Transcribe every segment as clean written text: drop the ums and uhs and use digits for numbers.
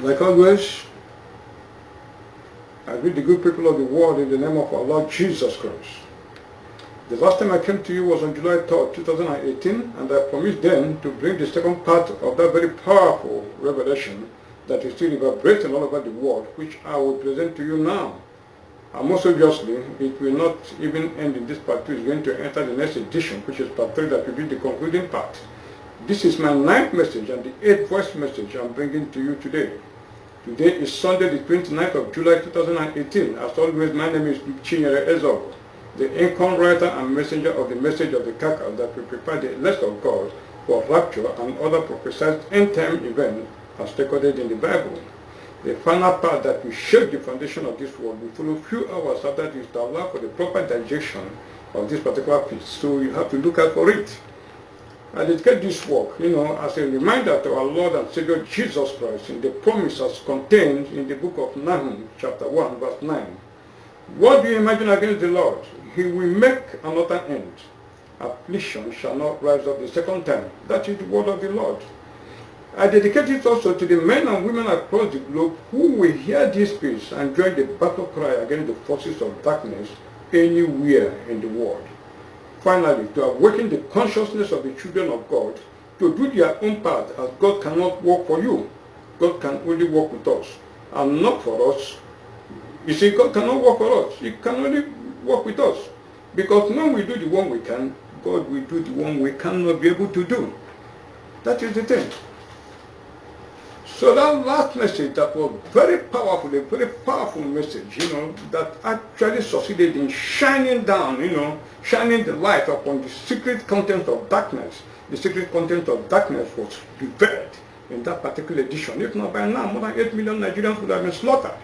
Like always, I greet the good people of the world in the name of our Lord Jesus Christ. The last time I came to you was on July 3rd, 2018, and I promised then to bring the second part of that very powerful revelation that is still reverberating all over the world, which I will present to you now. And most obviously, it will not even end in this part 2. It's going to enter the next edition, which is part 3, that will be the concluding part. This is my 9th message and the 8th voice message I'm bringing to you today. Today is Sunday, the 29th of July 2018. As always, my name is Chinyere Ezogo, the income writer and messenger of the message of the Kaka that will prepare the elect of God for rapture and other prophesied end-time events as recorded in the Bible. The final part that will shake the foundation of this world will follow a few hours after this to allow for the proper digestion of this particular piece. So you have to look out for it. I dedicate this work, as a reminder to our Lord and Savior Jesus Christ in the promises contained in the book of Nahum, chapter 1, verse 9. What do you imagine against the Lord? He will make another end. Affliction shall not rise up the second time. That is the word of the Lord. I dedicate it also to the men and women across the globe who will hear this piece and join the battle cry against the forces of darkness anywhere in the world. Finally, to awaken the consciousness of the children of God to do their own part, as God cannot work for you. God can only work with us and not for us. You see, God cannot work for us. He can only work with us. Because when we do the one we can, God will do the one we cannot be able to do. That is the thing. So that last message that was very powerful, a very powerful message, that actually succeeded in shining down, shining the light upon the secret content of darkness. The secret content of darkness was revealed in that particular edition. If not by now, more than 8 million Nigerians would have been slaughtered.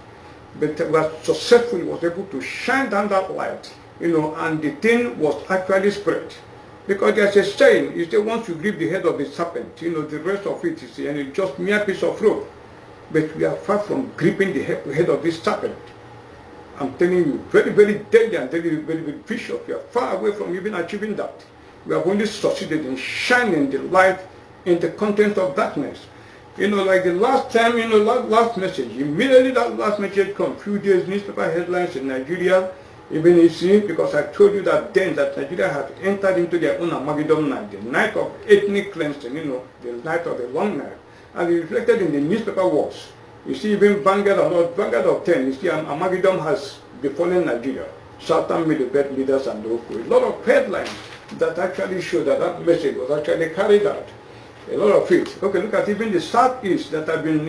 But was successfully was able to shine down that light, and the thing was actually spread. Because there's a saying, is that once you grip the head of the serpent, the rest of it is and it's just mere piece of rope. But we are far from gripping the head of this serpent. I'm telling you, very, very deadly and very, very, very vicious. We are far away from even achieving that. We have only succeeded in shining the light in the content of darkness. Like the last time, last message, immediately that last message come, few days, newspaper headlines in Nigeria, even you see, because I told you that then that Nigeria had entered into their own Armageddon night, the night of ethnic cleansing, the night of the long night. And it reflected in the newspaper words. You see, even Vanguard of 10, you see, Armageddon has befallen Nigeria. Southern Middle Belt leaders and local. A lot of headlines that actually show that that message was actually carried out. A lot of it. Okay, look at even the Southeast that have been,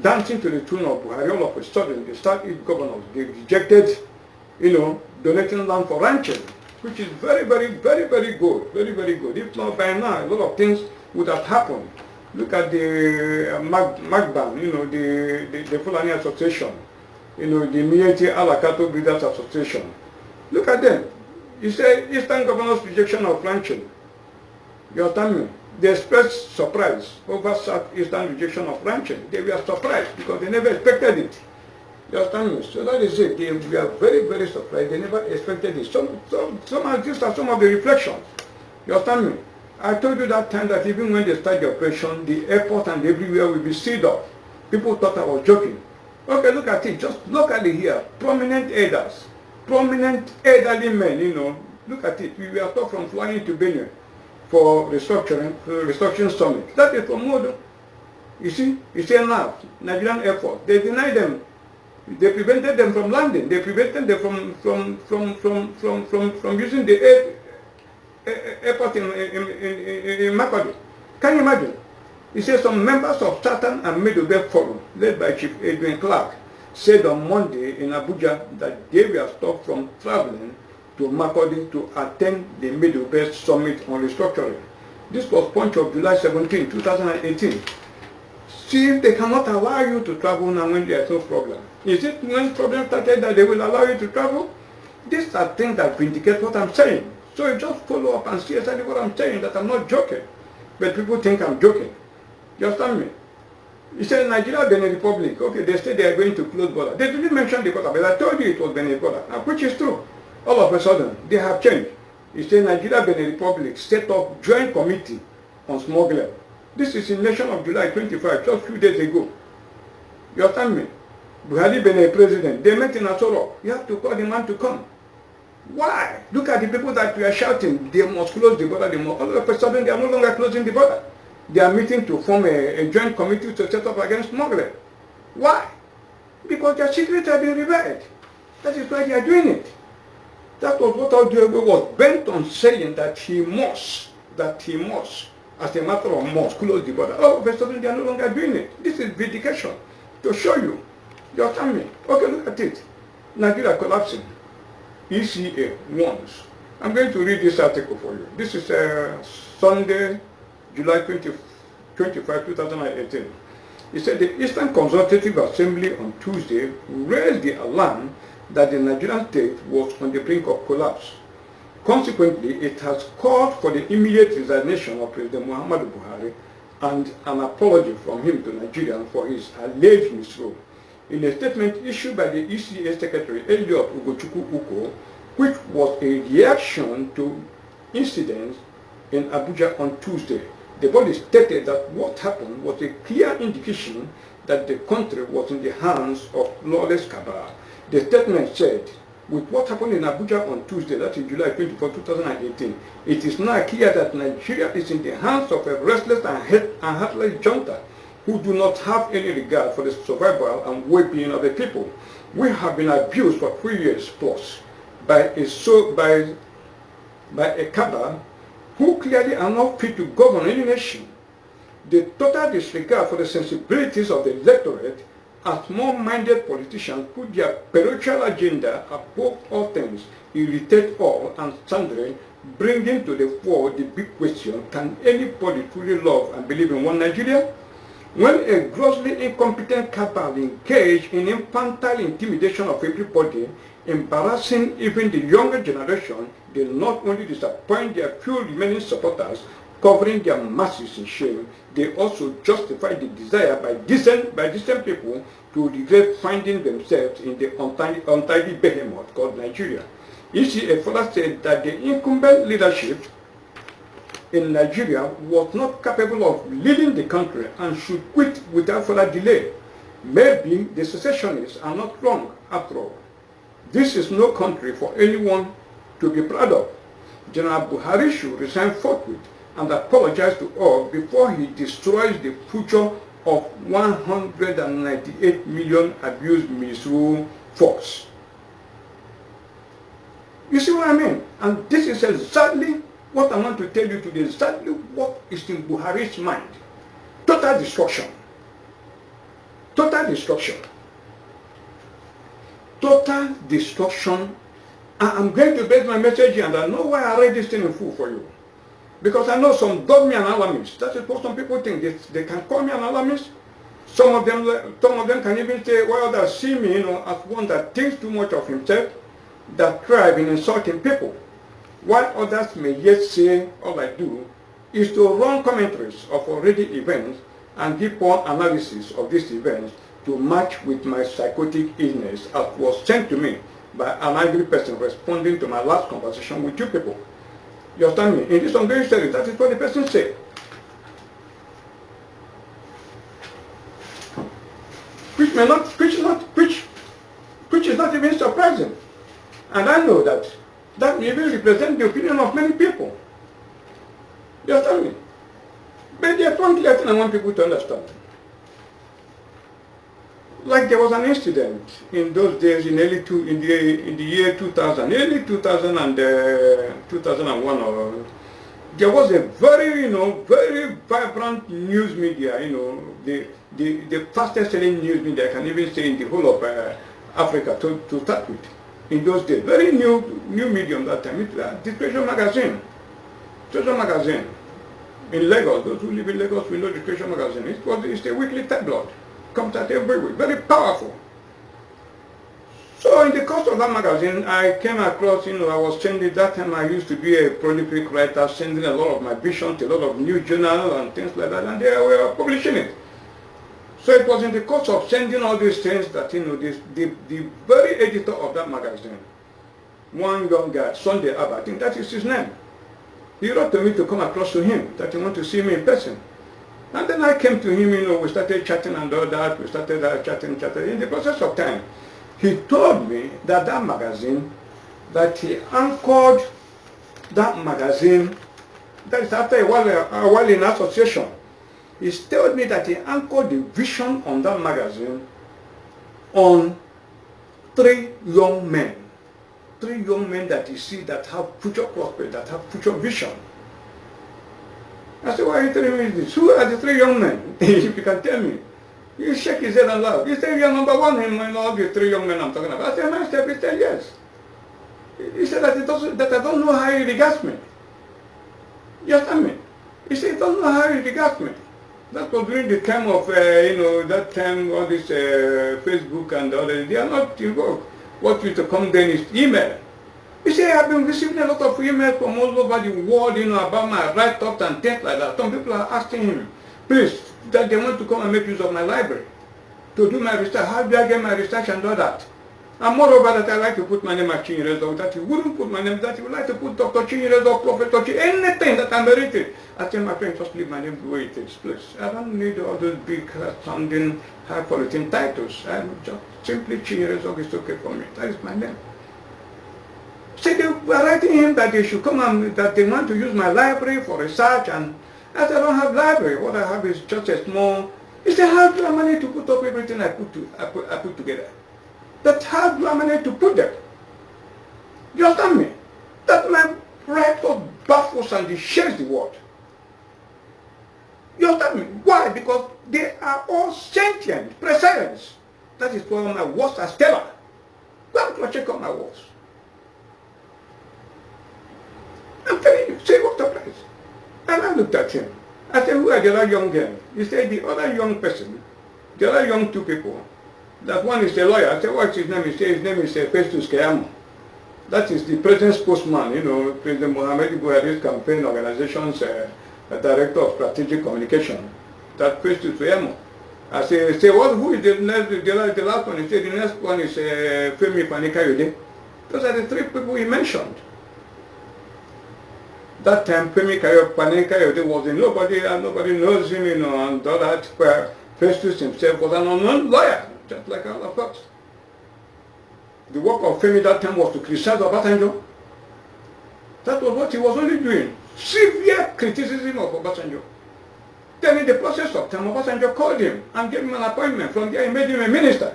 dancing to the tune of Buhari. All of a sudden, the Southeast governors, they rejected donating land for ranching, which is very, very, very, very good. Very, very good. If not by now, a lot of things would have happened. Look at the MAGBAN, the Fulani Association, the Mieti Alakato Breeders Association. Look at them. You say Eastern Governors' rejection of ranching. You understand me? They expressed surprise over Southeastern rejection of ranching. They were surprised because they never expected it. You understand me? So that is it. They were very, very surprised. They never expected it. These are some of the reflections. You understand me? I told you that time that even when they start the operation, the airport and everywhere will be sealed off. People thought I was joking. Okay, look at it. Just locally here, prominent elders, prominent elderly men, look at it. We were taught from flying to Benue for restructuring summit. That is from Modo. You see now, Nigerian airport, they denied them. They prevented them from landing. They prevented them from using the airport in Makurdi. Can you imagine? He said some members of Southern and Middle Belt Forum, led by Chief Edwin Clark, said on Monday in Abuja that they were stopped from traveling to Makurdi to attend the Middle Belt Summit on Restructuring. This was Punch of July 17, 2018. See if they cannot allow you to travel now when there is no problem. Is it when problem started that they will allow you to travel? These are things that vindicate what I'm saying. So you just follow up and see exactly what I'm saying, that I'm not joking. But people think I'm joking. You understand me? You say Nigeria, Benin Republic. Okay, they say they are going to close border. They didn't mention the border, but I told you it was Benin border, which is true. All of a sudden, they have changed. You say Nigeria, Benin Republic set up joint committee on smuggling. This is in Nation of July 25, just a few days ago. You understand me? Buhari been a president. They met in Asoro. You have to call the man to come. Why? Look at the people that we are shouting. They must close the border. All of a sudden, they are no longer closing the border. They are meeting to form a joint committee to set up against smuggling. Why? Because their secrets have been revealed. That is why they are doing it. That was what Audiogo was bent on saying, that he must, as a matter of must, close the border. All of a sudden, they are no longer doing it. This is vindication to show you. You understand me? Okay, look at it. Nigeria collapsing. ECA warns. I'm going to read this article for you. This is Sunday, July 25, 2018. It said the Eastern Consultative Assembly on Tuesday raised the alarm that the Nigerian state was on the brink of collapse. Consequently, it has called for the immediate resignation of President Muhammadu Buhari and an apology from him to Nigerians for his alleged misrule. In a statement issued by the ECA Secretary Elliot Ugochukwu Uko, which was a reaction to incidents in Abuja on Tuesday, the body stated that what happened was a clear indication that the country was in the hands of lawless cabal. The statement said, with what happened in Abuja on Tuesday, that is July 24, 2018, it is now clear that Nigeria is in the hands of a restless and heartless junta who do not have any regard for the survival and well-being of the people. We have been abused for 3 years plus by a cabal who clearly are not fit to govern any nation. The total disregard for the sensibilities of the electorate, as more-minded politicians put their parochial agenda above all things, irritate all and sundry, bringing to the fore the big question, can anybody truly love and believe in one Nigeria? When a grossly incompetent cabal engage in infantile intimidation of everybody, embarrassing even the younger generation, they not only disappoint their few remaining supporters, covering their masses in shame, they also justify the desire by decent people to regret finding themselves in the untidy behemoth called Nigeria. ECA further said that the incumbent leadership in Nigeria was not capable of leading the country and should quit without further delay. Maybe the secessionists are not wrong after all. This is no country for anyone to be proud of. General Buhari should resign forthwith and apologize to all before he destroys the future of 198 million abused misrule folks. You see what I mean? And this is exactly what I want to tell you today, exactly what is in Buhari's mind. Total destruction. Total destruction. Total destruction. I'm going to base my message here, and I know why I read this thing in full for you. Because I know some dub me an alarmist. That is what some people think. They can call me an alarmist. Some of them can even say, well, they see me, as one that thinks too much of himself, that thrive in insulting people. While others may yet say, all I do is to run commentaries of already events and give poor analysis of these events to match with my psychotic illness as was sent to me by an angry person responding to my last conversation with you people. You understand me? In this ongoing series, that is what the person said. Which is not even surprising. And I know that may even represent the opinion of many people. You understand me? But there's one clear thing I want people to understand. Like there was an incident in those days in the year 2000, early 2000 and 2001, or there was a very very vibrant news media, the fastest selling news media I can even say in the whole of Africa to start with. In those days, very new medium that time. The Treasure Magazine. Treasure Magazine in Lagos. Those who live in Lagos will know the Treasure Magazine. It's a weekly tabloid. Comes out every week. Very powerful. So in the course of that magazine, I came across, I was sending, that time I used to be a prolific writer, sending a lot of my visions to a lot of news journals and things like that, and they were publishing it. So it was in the course of sending all these things that, the very editor of that magazine, one young guy, Sunday Abba, I think that is his name, he wrote to me to come across to him, that he wanted to see me in person. And then I came to him, we started chatting and all that. We started chatting. In the process of time, he told me that that magazine, that he anchored that magazine, that is after a while in association. He told me that he anchored the vision on that magazine on 3 young men. 3 young men that you see that have future prospect, that have future vision. I said, why are you telling me this? Who are the 3 young men? If you can tell me. He shake his head and laugh. He said, you're number one in all the 3 young men I'm talking about. I said, Master, he said, yes. He said that I don't know how he regards me. Yes, I mean. He said, he doesn't know how he regards me. That was during the time of, that time, all this Facebook and all that. They are not involved. What used to come then is email. You see, I've been receiving a lot of emails from all over the world, about my write-ups and things like that. Some people are asking him, please, that they want to come and make use of my library to do my research. How do I get my research and all that? And moreover, that I like to put my name as Chinyere, that he wouldn't put my name, that he would like to put Dr. Chinyere, Prophet Chi, anything that I'm merited. I tell my friend, just leave my name the way it is, please. I don't need all those big sounding, high quality titles. I'm just simply Chinyere, it's okay for me. That is my name. See, they were writing him that they should come and that they want to use my library for research, and I said, I don't have library. What I have is just a small. He said, how do I manage to put up everything I put together? That how do I manage to put them? You understand me? That my write-up baffles and shares the word. You understand me? Why? Because they are all sentient presence. That is why my words are stellar. Go to check out my words. I'm telling you, say what the price. And I looked at him. I said, who are the other young girl? He said, the other young person, the other young 2 people. That one is a lawyer. I said, what's his name? He said, his name is Festus Keyamo. That is the president's spokesman, President Muhammadu Buhari's campaign organization's director of strategic communication. That Festus Keyamo. I said, who is the last one? He said, the next one is Femi Fani-Kayode. Those are the 3 people he mentioned. That time, Femi Fani-Kayode was in nobody knows him, and all that. Festus himself was an unknown lawyer, just like all of us. The work of Femi that time was to criticize Obasanjo. That was what he was only doing. Severe criticism of Obasanjo. Then in the process of time, Obasanjo called him and gave him an appointment. From there, he made him a minister.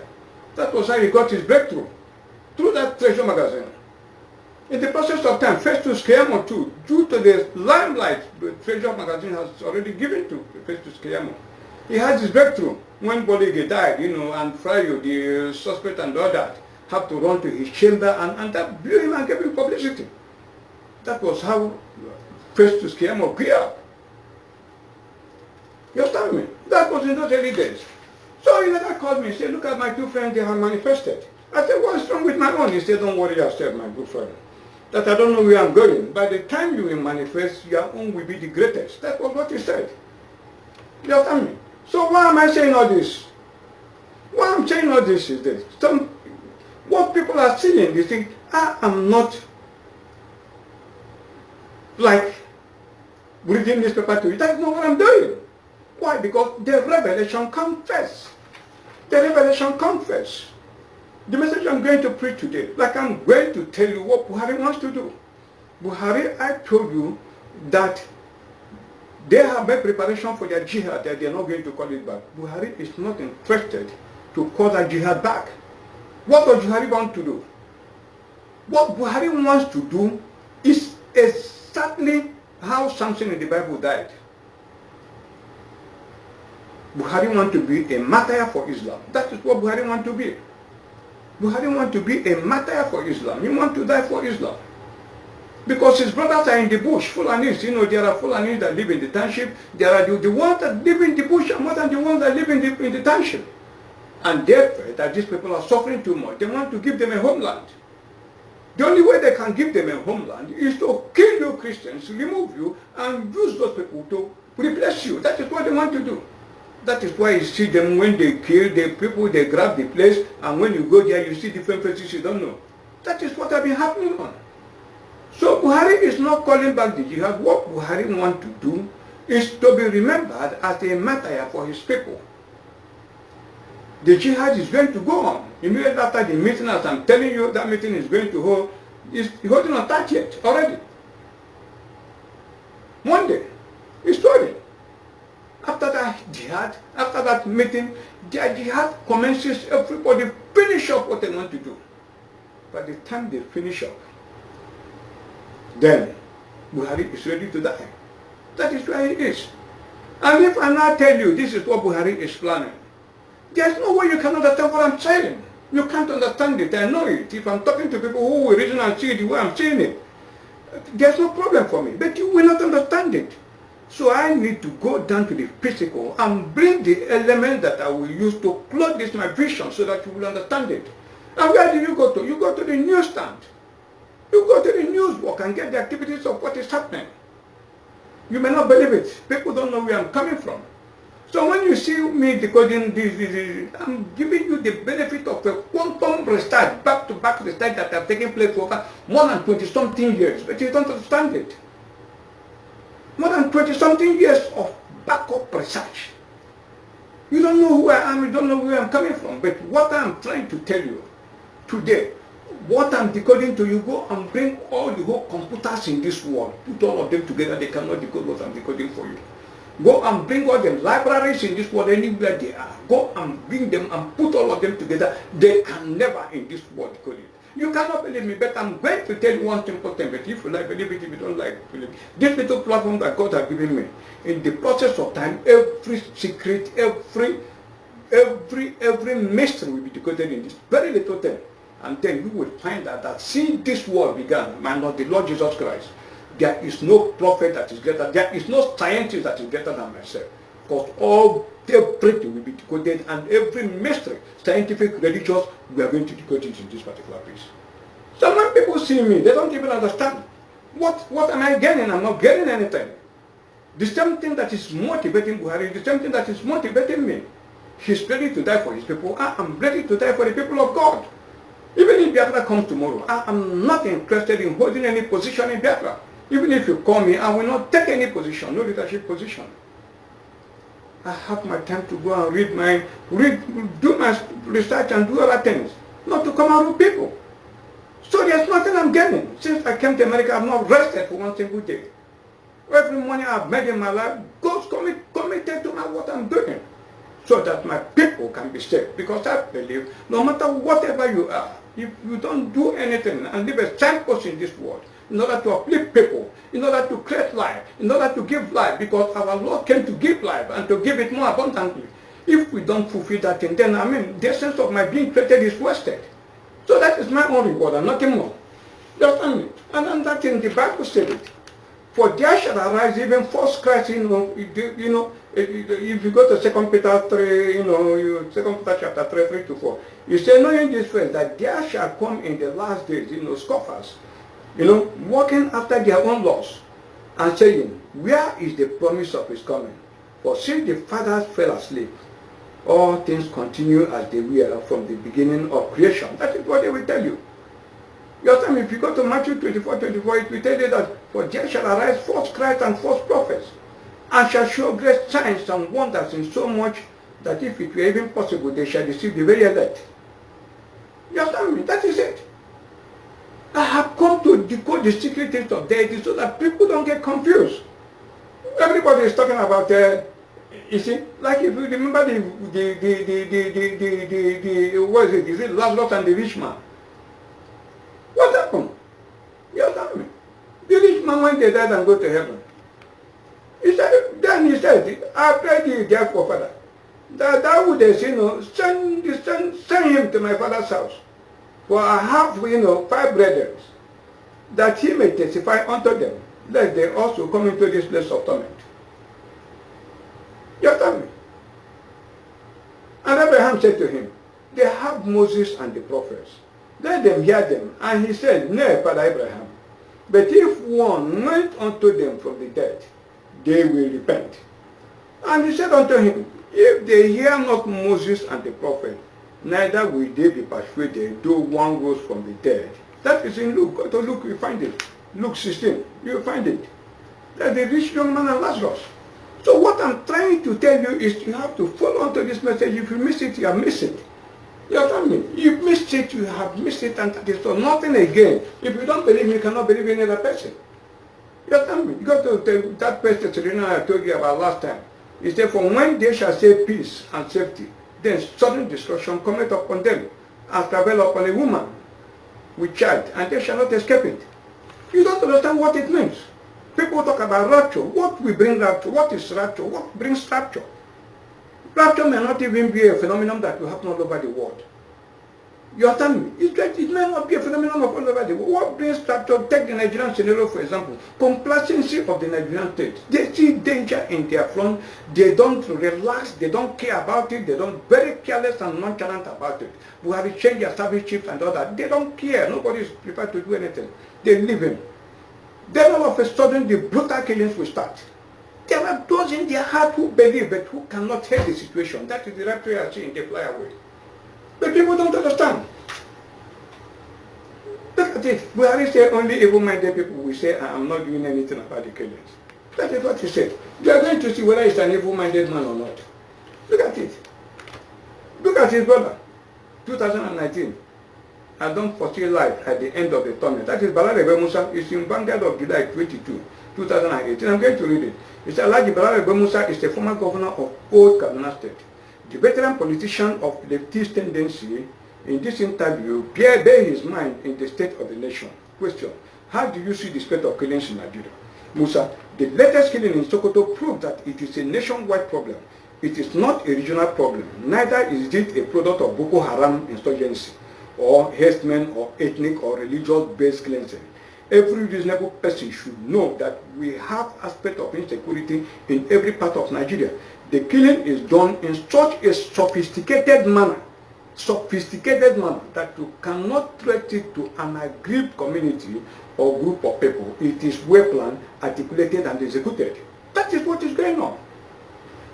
That was how he got his breakthrough. Through that Treasure magazine. In the process of time, Festus Keyamo too, due to the limelight the Treasure magazine has already given to Festus Keyamo. He had his breakthrough when Bolige died, and Frayo, the suspect and all that, had to run to his chamber and that blew him and gave him publicity. That was how Festus Keyamo grew up. You understand me? That was in those early days. So he later called me and said, look at my 2 friends, they have manifested. I said, what's wrong with my own? He said, don't worry yourself, my good friend. That I don't know where I'm going. By the time you will manifest, your own will be the greatest. That was what he said. You understand me? So why am I saying all this? Why I'm saying all this is this. What people are seeing, you think, I am not like reading this paper to you. That's not what I'm doing. Why? Because the revelation comes first. The revelation comes first. The message I'm going to preach today, like I'm going to tell you what Buhari wants to do. Buhari, I told you that they have made preparation for their jihad, that they're not going to call it back. Buhari is not interested to call that jihad back. What does Buhari want to do? What Buhari wants to do is exactly how Samson in the Bible died. Buhari wants to be a martyr for Islam. That is what Buhari wants to be. Buhari wants to be a martyr for Islam. He wants to die for Islam. Because his brothers are in the bush, Fulanis. There are Fulanis that live in the township. There are the ones that live in the bush and more than the ones that live in the township. And therefore, that these people are suffering too much. They want to give them a homeland. The only way they can give them a homeland is to kill you Christians, remove you, and use those people to replace you. That is what they want to do. That is why you see them when they kill the people, they grab the place, and when you go there, you see different faces you don't know. That is what has been happening on. So Buhari is not calling back the jihad. What Buhari wants to do is to be remembered as a martyr for his people. The jihad is going to go on. Immediately after the meeting, as I'm telling you, that meeting is going to hold, is holding on 30th already. Monday, it's story. After that jihad, after that meeting, the jihad commences. Everybody finish up what they want to do. By the time they finish up, then Buhari is ready to die. That is where he is. And if I now tell you this is what Buhari is planning, there's no way you can understand what I'm saying. You can't understand it. I know it. If I'm talking to people who will reason and see it the way I'm saying it, there's no problem for me. But you will not understand it. So I need to go down to the physical and bring the element that I will use to plot this my vision so that you will understand it. And where do you go to? You go to the newsstand. You go to the newswalk and get the activities of what is happening. You may not believe it. People don't know where I'm coming from. So when you see me decoding this, I'm giving you the benefit of a quantum research, back-to-back research that have taken place for over more than 20-something years. But you don't understand it. More than 20-something years of backup research. You don't know who I am, you don't know where I'm coming from. But what I'm trying to tell you today, what I'm decoding to you, go and bring all the whole computers in this world. Put all of them together, they cannot decode what I'm decoding for you. Go and bring all the libraries in this world, anywhere they are. Go and bring them and put all of them together. They can never in this world decode it. You cannot believe me, but I'm going to tell you one simple thing. But if you like, believe it. If you don't like, believe it. This little platform that God has given me, in the process of time, every secret, every mystery will be decoded in this very little thing. And then you will find out that since this world began, my Lord, the Lord Jesus Christ, there is no prophet that is greater, there is no scientist that is greater than myself. Because all everything will be decoded, and every mystery, scientific, religious, we are going to decode it in this particular piece. So when people see me, they don't even understand. What am I getting? I'm not getting anything. The same thing that is motivating Buhari, the same thing that is motivating me. He's ready to die for his people. I am ready to die for the people of God. Even if Biafra comes tomorrow, I am not interested in holding any position in Biafra. Even if you call me, I will not take any position, no leadership position. I have my time to go and do my research and do other things, not to come out with people. So there's nothing I'm getting. Since I came to America, I've not rested for one single day. Every morning I've made in my life, God's committed to what I'm doing, so that my people can be saved. Because I believe, no matter whatever you are, if you don't do anything and leave a signpost in this world, in order to uplift people, in order to create life, in order to give life, because our Lord came to give life and to give it more abundantly. If we don't fulfill that thing, then the essence of my being created is wasted. So that is my own reward and nothing more. Just and then that thing, the Bible said it. For there shall arise even false Christ, if you go to 2 Peter 3, 2 Peter chapter 3, 3-4, you say, knowing this first, that there shall come in the last days, scoffers, walking after their own laws, and saying, where is the promise of his coming? For since the fathers fell asleep, all things continue as they were from the beginning of creation. That is what they will tell you. Your time, if you go to Matthew 24:24, it will tell you that, for there shall arise false Christ and false prophets, and shall show great signs and wonders, in so much that if it were even possible, they shall deceive the very elect. You understand me? That is it. I have come to decode the secret things of deity so that people don't get confused. Everybody is talking about, you see, like if you remember what is it? Is it Lazarus and the rich man? What happened? You understand me? The rich man, when they died and go to heaven, he said, I pray thee therefore, Father, that thou wouldest, send him to my father's house. For I have, 5 brethren, that he may testify unto them, lest they also come into this place of torment. You understand me? And Abraham said to him, they have Moses and the prophets. Let them hear them. And he said, nay, Father Abraham, but if one went unto them from the dead, they will repent. And he said unto him, if they hear not Moses and the prophet, neither will they be persuaded, though one rose from the dead. That is in Luke. Go to Luke, you find it. Luke 16, you find it. That the rich young man and Lazarus. what I'm trying to tell you is you have to follow on to this message. If you miss it, you have missed it. You understand me? You missed it, you have missed it, and that is for nothing again. If you don't believe me, you cannot believe any other person. You understand me? You got to tell that person, Serena, I told you about last time. He said, for when they shall say peace and safety, then sudden destruction cometh upon them, and travel upon a woman with child, and they shall not escape it. You don't understand what it means. People talk about rapture. What will bring rapture? What is rapture? What brings rapture? Rapture may not even be a phenomenon that will happen all over the world. You understand me? It may not be a phenomenon of all over the world. What brings rapture? Take the Nigerian scenario, for example. Complacency of the Nigerian state. They see danger in their front. They don't relax. They don't care about it. They don't very careless and nonchalant about it. We have to change their service chiefs and all that. They don't care. Nobody is prepared to do anything. They leave him. Then all of a sudden the brutal killings will start. There are those in their heart who believe but who cannot help the situation. That is the rapture I see in the fly away. But people don't understand. Look at it. Buhari said only evil-minded people will say, I am not doing anything about the killings. That is what he said. You are going to see whether he's an evil-minded man or not. Look at it. Look at his brother. 2019. I don't foresee life at the end of the tunnel. That is Balarabe Musa. It's in Vanguard of July 22, 2018. I'm going to read it. It says, Alhaji Balarabe Musa is the former governor of Old Kaduna State. The veteran politician of leftist tendency in this interview bear his mind in the state of the nation. Question: how do you see the state of killings in Nigeria? Musa: the latest killing in Sokoto proved that it is a nationwide problem. It is not a regional problem. Neither is it a product of Boko Haram insurgency, or herdsmen, or ethnic or religious-based cleansing. Every reasonable person should know that we have aspects of insecurity in every part of Nigeria. The killing is done in such a sophisticated manner that you cannot trace it to an aggrieved community or group of people. It is well planned, articulated, and executed. That is what is going on.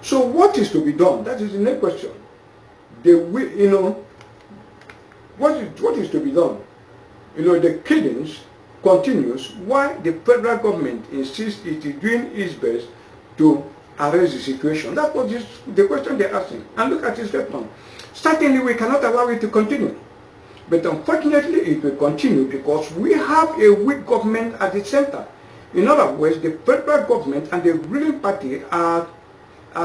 So what is to be done? That is the next question. What is to be done? The killings continues. Why the federal government insists it is doing its best to arrest the situation? That's what the question they're asking. And look at his response. Certainly we cannot allow it to continue. But unfortunately it will continue because we have a weak government at the center. In other words, the federal government and the ruling party are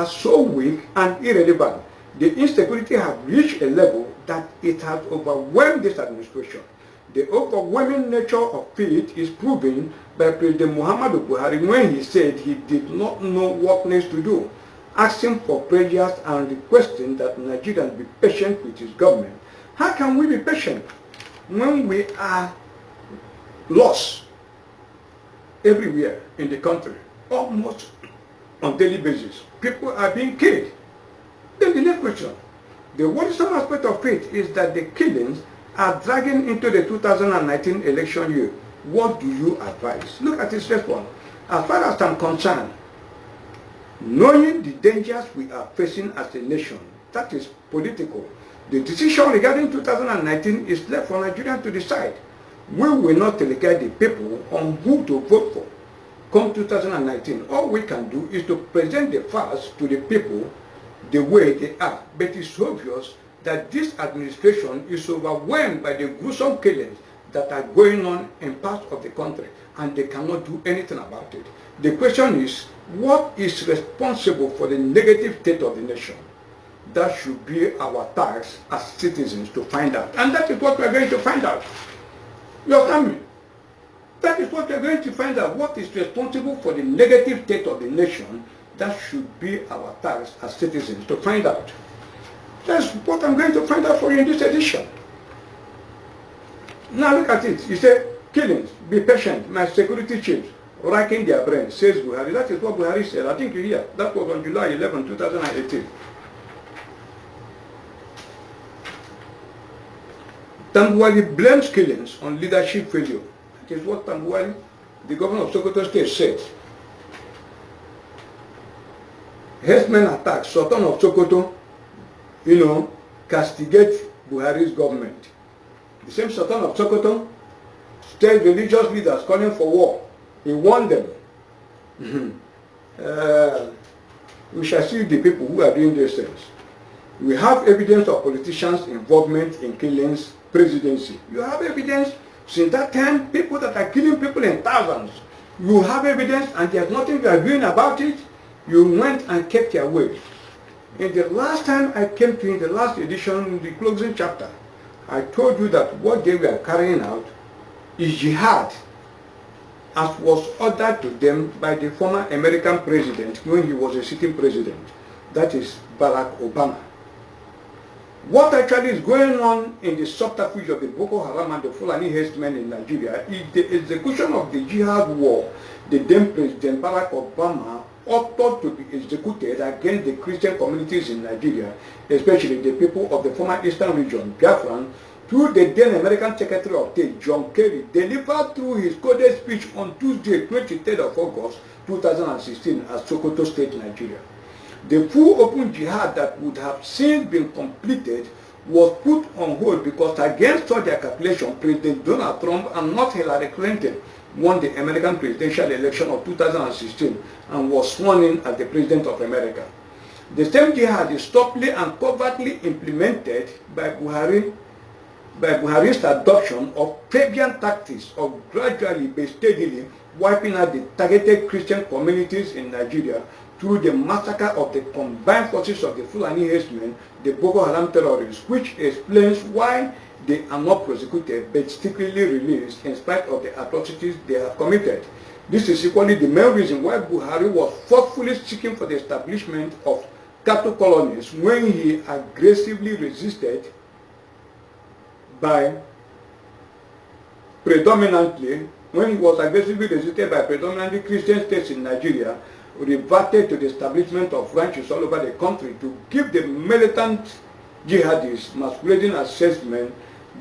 so weak and irrelevant. The insecurity has reached a level that it has overwhelmed this administration. The overwhelming nature of it is proven by President Muhammadu Buhari when he said he did not know what next to do, asking for prayers and requesting that Nigerians be patient with his government. How can we be patient when we are lost everywhere in the country, almost on a daily basis? People are being killed. Then the next question. The worrisome aspect of it is that the killings are dragging into the 2019 election year. What do you advise? Look at his response. As far as I'm concerned, knowing the dangers we are facing as a nation, that is political. The decision regarding 2019 is left for Nigerians to decide. We will not delegate the people on who to vote for. Come 2019, all we can do is to present the facts to the people the way they are. But it's obvious that this administration is overwhelmed by the gruesome killings that are going on in parts of the country, and they cannot do anything about it. The question is, what is responsible for the negative state of the nation? That should be our task as citizens to find out. And that is what we are going to find out. You understand me? That is what we are going to find out. What is responsible for the negative state of the nation? That should be our task as citizens to find out. That's what I'm going to find out for you in this edition. Now look at it. You say, killings, be patient. My security chiefs racking their brains, says Buhari. That is what Buhari said. I think you hear. That was on July 11, 2018. Tambuwali blames killings on leadership failure. That is what Tambuwali, the governor of Sokoto State, said. Herdsmen attack, Sultan of Sokoto, castigate Buhari's government. The same Sultan of Sokoto, state religious leaders calling for war. He warned them. we shall see the people who are doing these things. We have evidence of politicians' involvement in killings, presidency. You have evidence since that time, people that are killing people in thousands. You have evidence and there's nothing you are doing about it. You went and kept your word. In the last time I came to you, in the last edition, the closing chapter, I told you that what they were carrying out is jihad, as was ordered to them by the former American president when he was a sitting president. That is Barack Obama. What actually is going on in the subterfuge of the Boko Haram and the Fulani herdsmen in Nigeria is the execution of the jihad war the then President Barack Obama authored to be executed against the Christian communities in Nigeria, especially the people of the former Eastern region, Biafran, through the then American Secretary of State, John Kerry, delivered through his coded speech on Tuesday, 23rd of August, 2016 at Sokoto State, Nigeria. The full open jihad that would have since been completed was put on hold because against all their calculation, President Donald Trump and not Hillary Clinton won the American presidential election of 2016 and was sworn in as the President of America. The same jihad is stubbornly and covertly implemented by Buhari's adoption of Fabian tactics of gradually but steadily wiping out the targeted Christian communities in Nigeria through the massacre of the combined forces of the Fulani herdsmen, the Boko Haram terrorists, which explains why they are not prosecuted but secretly released in spite of the atrocities they have committed. This is equally the main reason why Buhari was forcefully seeking for the establishment of cattle colonies when he aggressively resisted by predominantly Christian states in Nigeria, reverted to the establishment of ranches all over the country to give the militant jihadists masquerading as salesmen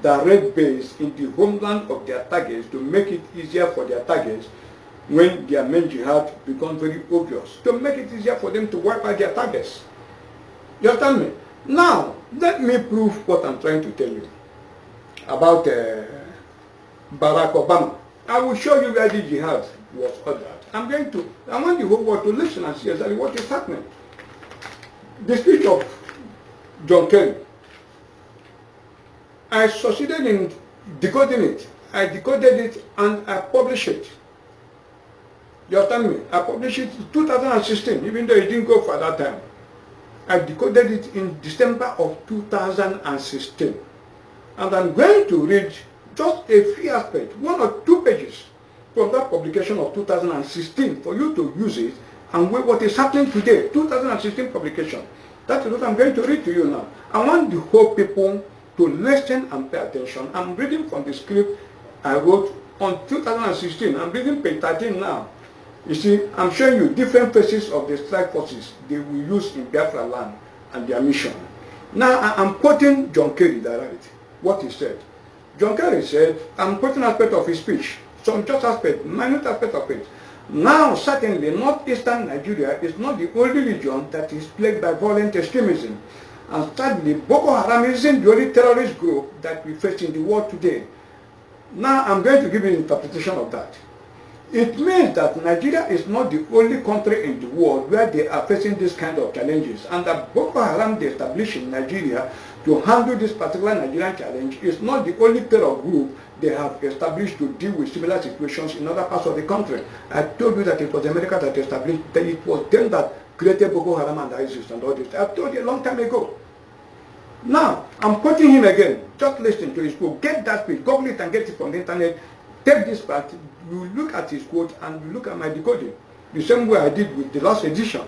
direct base in the homeland of their targets to make it easier for their targets when their main jihad becomes very obvious, to make it easier for them to wipe out their targets. You understand me? Now, let me prove what I'm trying to tell you about Barack Obama. I will show you where the jihad was ordered. I want the whole world to listen and see exactly what is happening. The speech of John Kerry, I succeeded in decoding it. I decoded it and I published it. You understand me? I published it in 2016, even though it didn't go for that time. I decoded it in December of 2016. And I'm going to read just a few aspects, 1 or 2 pages from that publication of 2016 for you to use it and weigh what is happening today. 2016 publication. That is what I'm going to read to you now. I want the whole people to listen and pay attention. I'm reading from the script I wrote on 2016. I'm reading page 13 now. You see, I'm showing you different phases of the strike forces they will use in Biafra land and their mission. Now I'm quoting John Kerry directly, what he said. John Kerry said, I'm quoting aspect of his speech, some just aspect, minute aspect of it. Now, certainly, northeastern Nigeria is not the only region that is plagued by violent extremism. And sadly, Boko Haram isn't the only terrorist group that we face in the world today. Now, I'm going to give you an interpretation of that. It means that Nigeria is not the only country in the world where they are facing this kind of challenges, and that Boko Haram they established in Nigeria to handle this particular Nigerian challenge is not the only terror group they have established to deal with similar situations in other parts of the country. I told you that it was America that established, that it was them that created Boko Haram and ISIS and all this. I told you a long time ago. Now, I'm quoting him again. Just listen to his quote. Get that speech. Google it and get it from the internet. Take this part. You look at his quote and you look at my decoding. The same way I did with the last edition.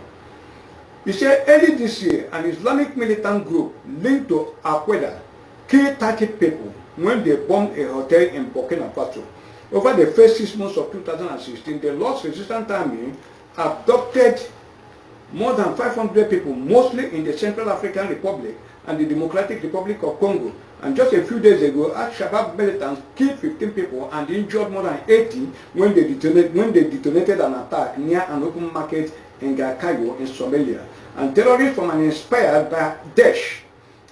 He said, early this year, an Islamic militant group linked to Al-Qaeda killed 30 people when they bombed a hotel in Burkina Faso. Over the first 6 months of 2016, the Lord's Resistance Army abducted more than 500 people, mostly in the Central African Republic and the Democratic Republic of Congo. And just a few days ago, Al-Shabaab militants killed 15 people and injured more than 80 when they detonated an attack near an open market in Galkayo in Somalia. And terrorists from an inspired by Daesh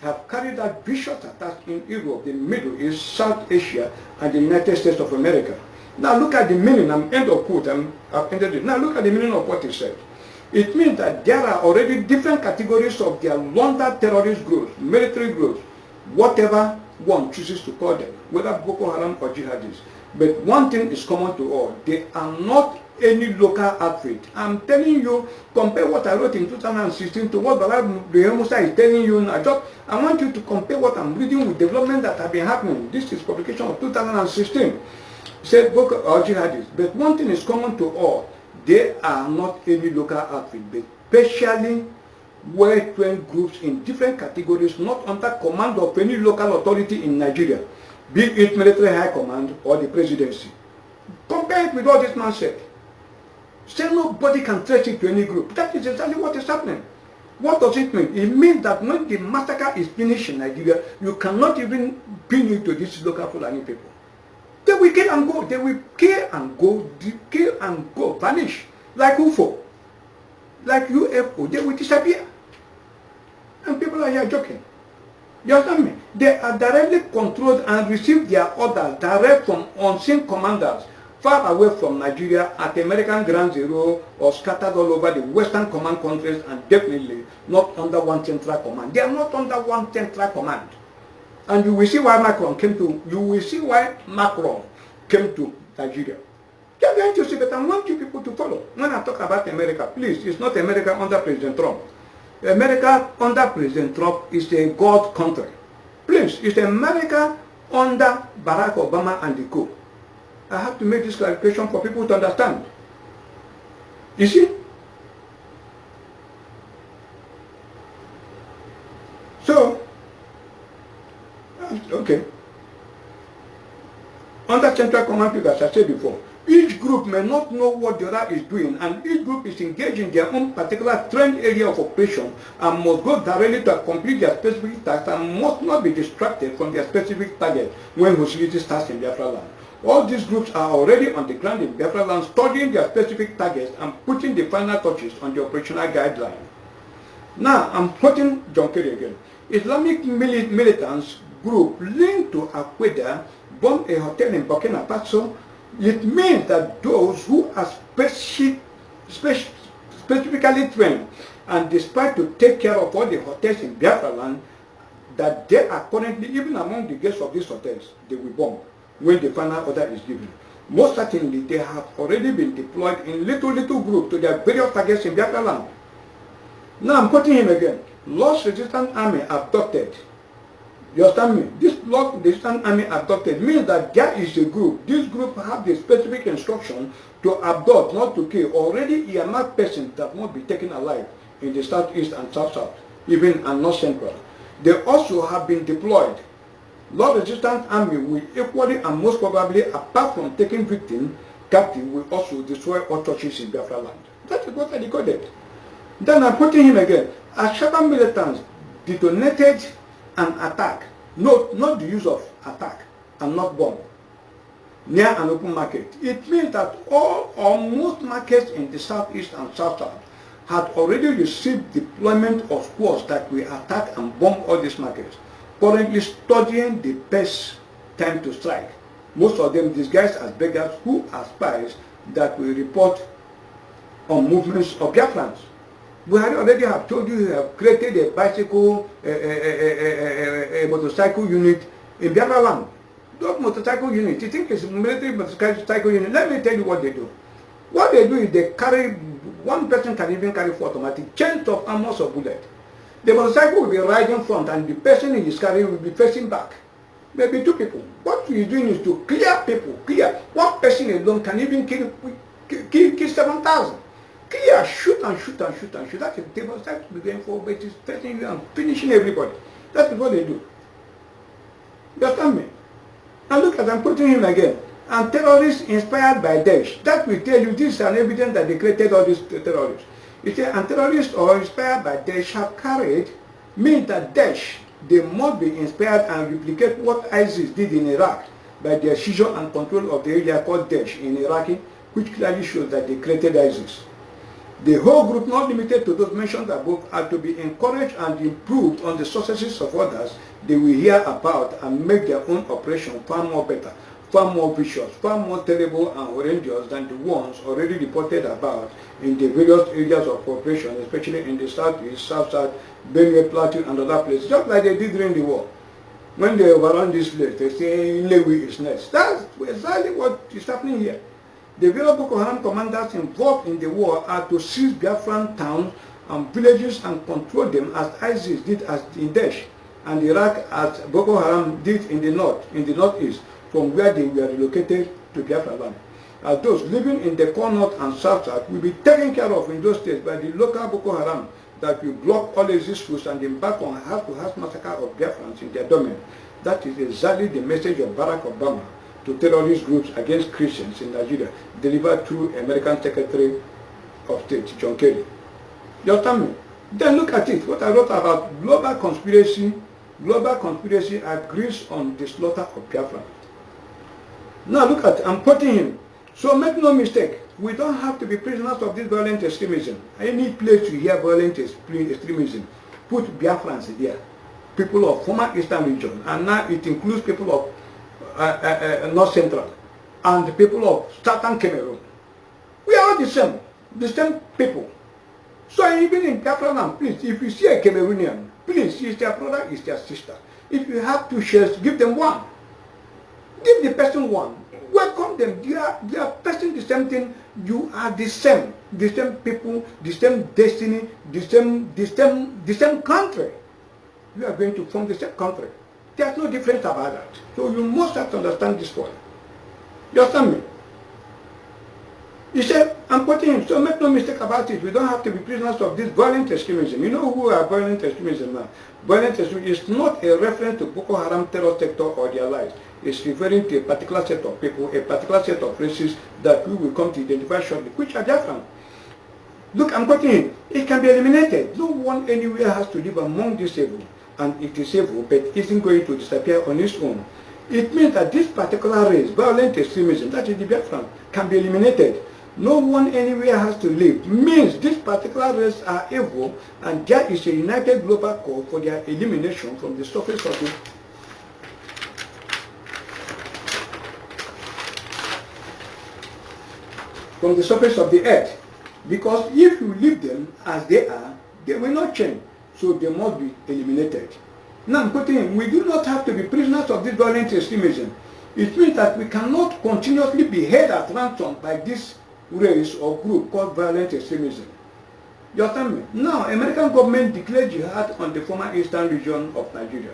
have carried out vicious attacks in Europe, the Middle East, South Asia, and the United States of America. Now look at the meaning, I'm end of quote, I've ended it. Now look at the meaning of what he said. It means that there are already different categories of their London terrorist groups, military groups, whatever one chooses to call them, whether Boko Haram or jihadists. But one thing is common to all. They are not any local outfit. I'm telling you, compare what I wrote in 2016 to what Bala Musa is telling you now. I want you to compare what I'm reading with development that have been happening. This is publication of 2016. It said Boko or jihadists. But one thing is common to all. They are not any local outfit, but specially well-trained groups in different categories, not under command of any local authority in Nigeria, be it military high command or the presidency. Compare it with what this man said. Say nobody can trace it to any group. That is exactly what is happening. What does it mean? It means that when the massacre is finished in Nigeria, you cannot even pin it to these local Fulani people. They will kill and go. They will kill and go, vanish. Like UFO. Like UFO. They will disappear. And people are here joking. You understand me? They are directly controlled and receive their orders direct from unseen commanders far away from Nigeria at American Ground Zero or scattered all over the Western Command countries, and definitely not under one central command. They are not under one central command. And you will see why Macron came to Nigeria. They are going to see, but I want you people to follow. When I talk about America, please, it's not America under President Trump. America under President Trump is a God country. Please, it's America under Barack Obama and the co. I have to make this clarification for people to understand. You see? So, okay. Under Central Command people, as I said before, each group may not know what the other is doing, and each group is engaged in their own particular trained area of operation and must go directly to complete their specific tasks and must not be distracted from their specific target when hostility starts in Biafra land. All these groups are already on the ground in Biafra land studying their specific targets and putting the final touches on the operational guideline. Now, I'm quoting John Kerry again. Islamic militants group linked to Al-Qaeda bombed a hotel in Burkina Faso. It means that those who are specifically trained and despite to take care of all the hotels in Biafra land, that they are currently, even among the guests of these hotels, they will bomb when the final order is given. Most certainly, they have already been deployed in little groups to their various targets in Biafra land. Now I'm quoting him again. Lord's Resistance Army abducted. You understand me? This Lord's Resistance Army abducted means that there is a group. This group have the specific instruction to abduct, not to kill. Already earmarked persons that won't be taken alive in the southeast and south, even and north central. They also have been deployed. Lord Resistance Army will equally and most probably, apart from taking victims captive, will also destroy all churches in Biafra land. That is what I decoded. Then I'm quoting him again. Ashaba militants detonated an attack, not the use of attack and not bomb, near an open market. It means that all or most markets in the southeast and south had already received deployment of squads that will attack and bomb all these markets, currently studying the best time to strike. Most of them disguised as beggars who are spies that will report on movements of Biafrans. We already have told you we have created a bicycle, a motorcycle unit in Biafra land. Those motorcycle units, you think it's a military motorcycle unit? Let me tell you what they do. What they do is they carry, one person can even carry 4 automatic, chains of armors of bullets. The motorcycle will be riding front and the person in his carry will be facing back. Maybe 2 people. What he's doing is to clear people, clear. One person alone can even kill 7,000. Clear, shoot and shoot and shoot and shoot. That's what they must have to be going for, but it's facing you and finishing everybody. That's what they do. You understand me? And look at, I'm quoting him again. And terrorists inspired by Daesh. That will tell you this is an evidence that they created all these terrorists. It says, and terrorists or inspired by Daesh have carried, means that Daesh, they must be inspired and replicate what ISIS did in Iraq by their seizure and control of the area called Daesh in Iraq, which clearly shows that they created ISIS. The whole group, not limited to those mentioned above, are to be encouraged and improved on the successes of others they will hear about and make their own operation far more better, far more vicious, far more terrible and horrendous than the ones already reported about in the various areas of operation, especially in the southeast, south-south, Benue, Plateau, and other places, just like they did during the war. When they overrun this place, they say Lewi is next. That's exactly what is happening here. The various Boko Haram commanders involved in the war are to seize Biafran towns and villages and control them as ISIS did in Daesh and Iraq as Boko Haram did in the northeast, from where they were relocated to Biafra land. As those living in the core north and south will be taken care of in those states by the local Boko Haram that will block all exit routes and embark on house-to-house massacre of Biafrans in their domain. That is exactly the message of Barack Obama to terrorist groups against Christians in Nigeria, delivered through American Secretary of State John Kerry. You understand me? Then look at it. What I wrote about global conspiracy agrees on the slaughter of Biafra. Now look at, I'm quoting him. So make no mistake, we don't have to be prisoners of this violent extremism. Any place you hear violent extremism, put Biafrans there. People of former Eastern region, and now it includes people of North Central, and the people of Southern Cameroon. We are all the same people. So even in Biafra land, please, if you see a Cameroonian, please, is their brother, is their sister. If you have two shares, give them one. Give the person one. Welcome them. They are facing the same thing. You are the same people, the same destiny, the same country. You are going to form the same country. There's no difference about that. So you must have to understand this point. You understand me? He said, I'm quoting him, so make no mistake about it. We don't have to be prisoners of this violent extremism. You know who are violent extremism now? Violent extremism is not a reference to Boko Haram terror sector or their allies. It's referring to a particular set of people, a particular set of races that we will come to identify shortly, which are different. Look, I'm quoting him. It can be eliminated. No one anywhere has to live among this evil. And it is evil, but it isn't going to disappear on its own. It means that this particular race, violent extremism, that is the Biafran, can be eliminated. No one anywhere has to live. Means this particular race are evil, and there is a united global call for their elimination from the surface of the earth. Because if you leave them as they are, they will not change. So they must be eliminated. Now I'm quoting him, we do not have to be prisoners of this violent extremism. It means that we cannot continuously be held at ransom by this race or group called violent extremism. You understand me? Now, American government declared jihad on the former eastern region of Nigeria.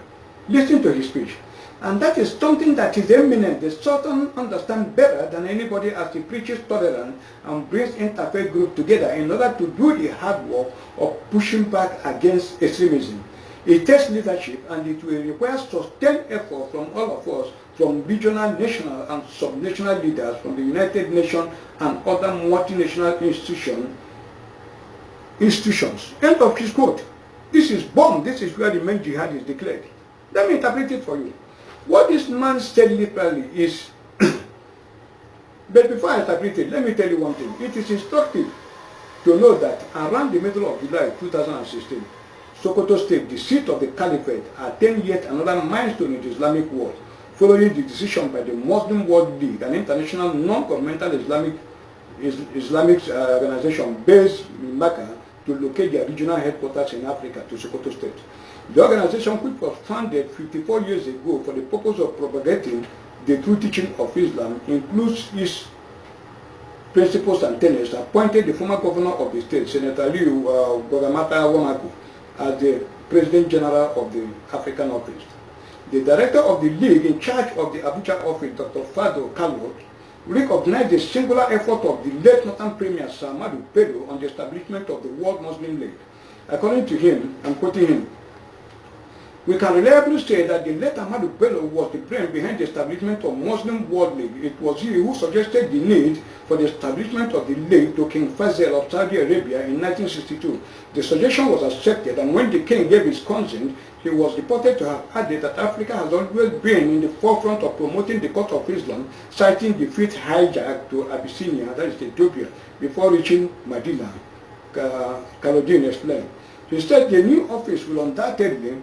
Listen to his speech. And that is something that is eminent. The Sultan understands better than anybody as he preaches tolerance and brings interfaith groups together in order to do the hard work of pushing back against extremism. It takes leadership, and it will require sustained effort from all of us, from regional, national, and subnational leaders, from the United Nations and other multinational institutions. End of his quote. This is bomb. This is where the main jihad is declared. Let me interpret it for you. What this man said literally is, but before I interpret it, let me tell you one thing. It is instructive to know that around the middle of July 2016, Sokoto State, the seat of the Caliphate, attained yet another milestone in the Islamic world, following the decision by the Muslim World League, an international non-governmental Islamic organization based in Mecca, to locate their regional headquarters in Africa to Sokoto State. The organization, which was founded 54 years ago for the purpose of propagating the true teaching of Islam, includes its principles and tenets, appointed the former governor of the state, Senator Liu Gogamata Wamaku, as the President General of the African Office. The director of the league in charge of the Abuja office, Dr. Fado Kalwot, recognized the singular effort of the late Northern Premier Sir Ahmadu Bello on the establishment of the World Muslim League. According to him, I'm quoting him, we can reliably say that the late Ahmadu Bello was the brain behind the establishment of Muslim World League. It was he who suggested the need for the establishment of the league to King Faisal of Saudi Arabia in 1962. The suggestion was accepted, and when the king gave his consent, he was reported to have added that Africa has always been in the forefront of promoting the cause of Islam, citing the fleet hijack to Abyssinia, that is Ethiopia, before reaching Medina. Kaluddin explained. He said the new office will undoubtedly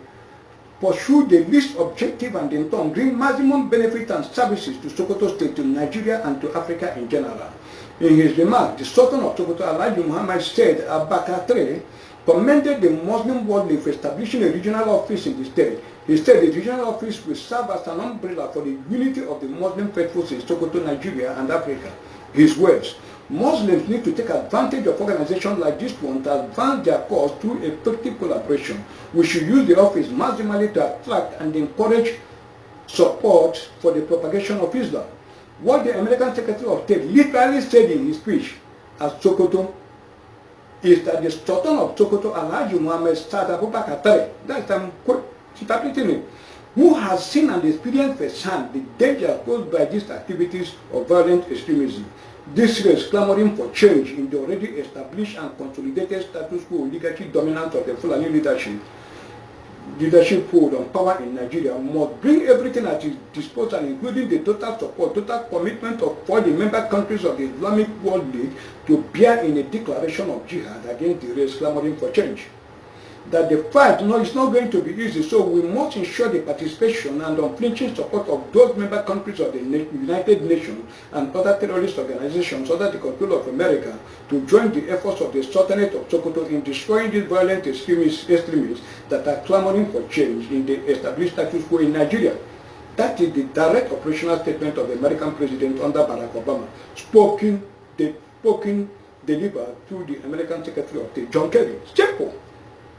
pursue the least objective and in turn bring maximum benefit and services to Sokoto State, to Nigeria and to Africa in general. In his remarks, the Sultan of Sokoto, Alhaji Muhammad said Abubakar III commended the Muslim World League for establishing a regional office in the state. He said the regional office will serve as an umbrella for the unity of the Muslim faithfuls in Sokoto, Nigeria and Africa. His words: Muslims need to take advantage of organizations like this one to advance their cause through effective collaboration. We should use the office maximally to attract and encourage support for the propagation of Islam. What the American Secretary of State literally said in his speech at Sokoto is that the Sultan of Sokoto, Alhaji Muhammad Saad Abubakar III, that's I'm interpreting it, who has seen and experienced firsthand the danger posed by these activities of violent extremism. This is clamoring for change in the already established and consolidated status quo oligarchy dominance of the Fulani leadership hold on power in Nigeria must bring everything at its disposal, including the total support, total commitment of all the member countries of the Islamic World League to bear in a declaration of jihad against the race clamoring for change. That the fight is not going to be easy, so we must ensure the participation and unflinching support of those member countries of the United Nations and other terrorist organizations under the control of America to join the efforts of the Sultanate of Sokoto in destroying these violent extremists that are clamoring for change in the established status quo in Nigeria. That is the direct operational statement of the American president under Barack Obama, spoken, delivered through the American Secretary of State, John Kerry. Simple.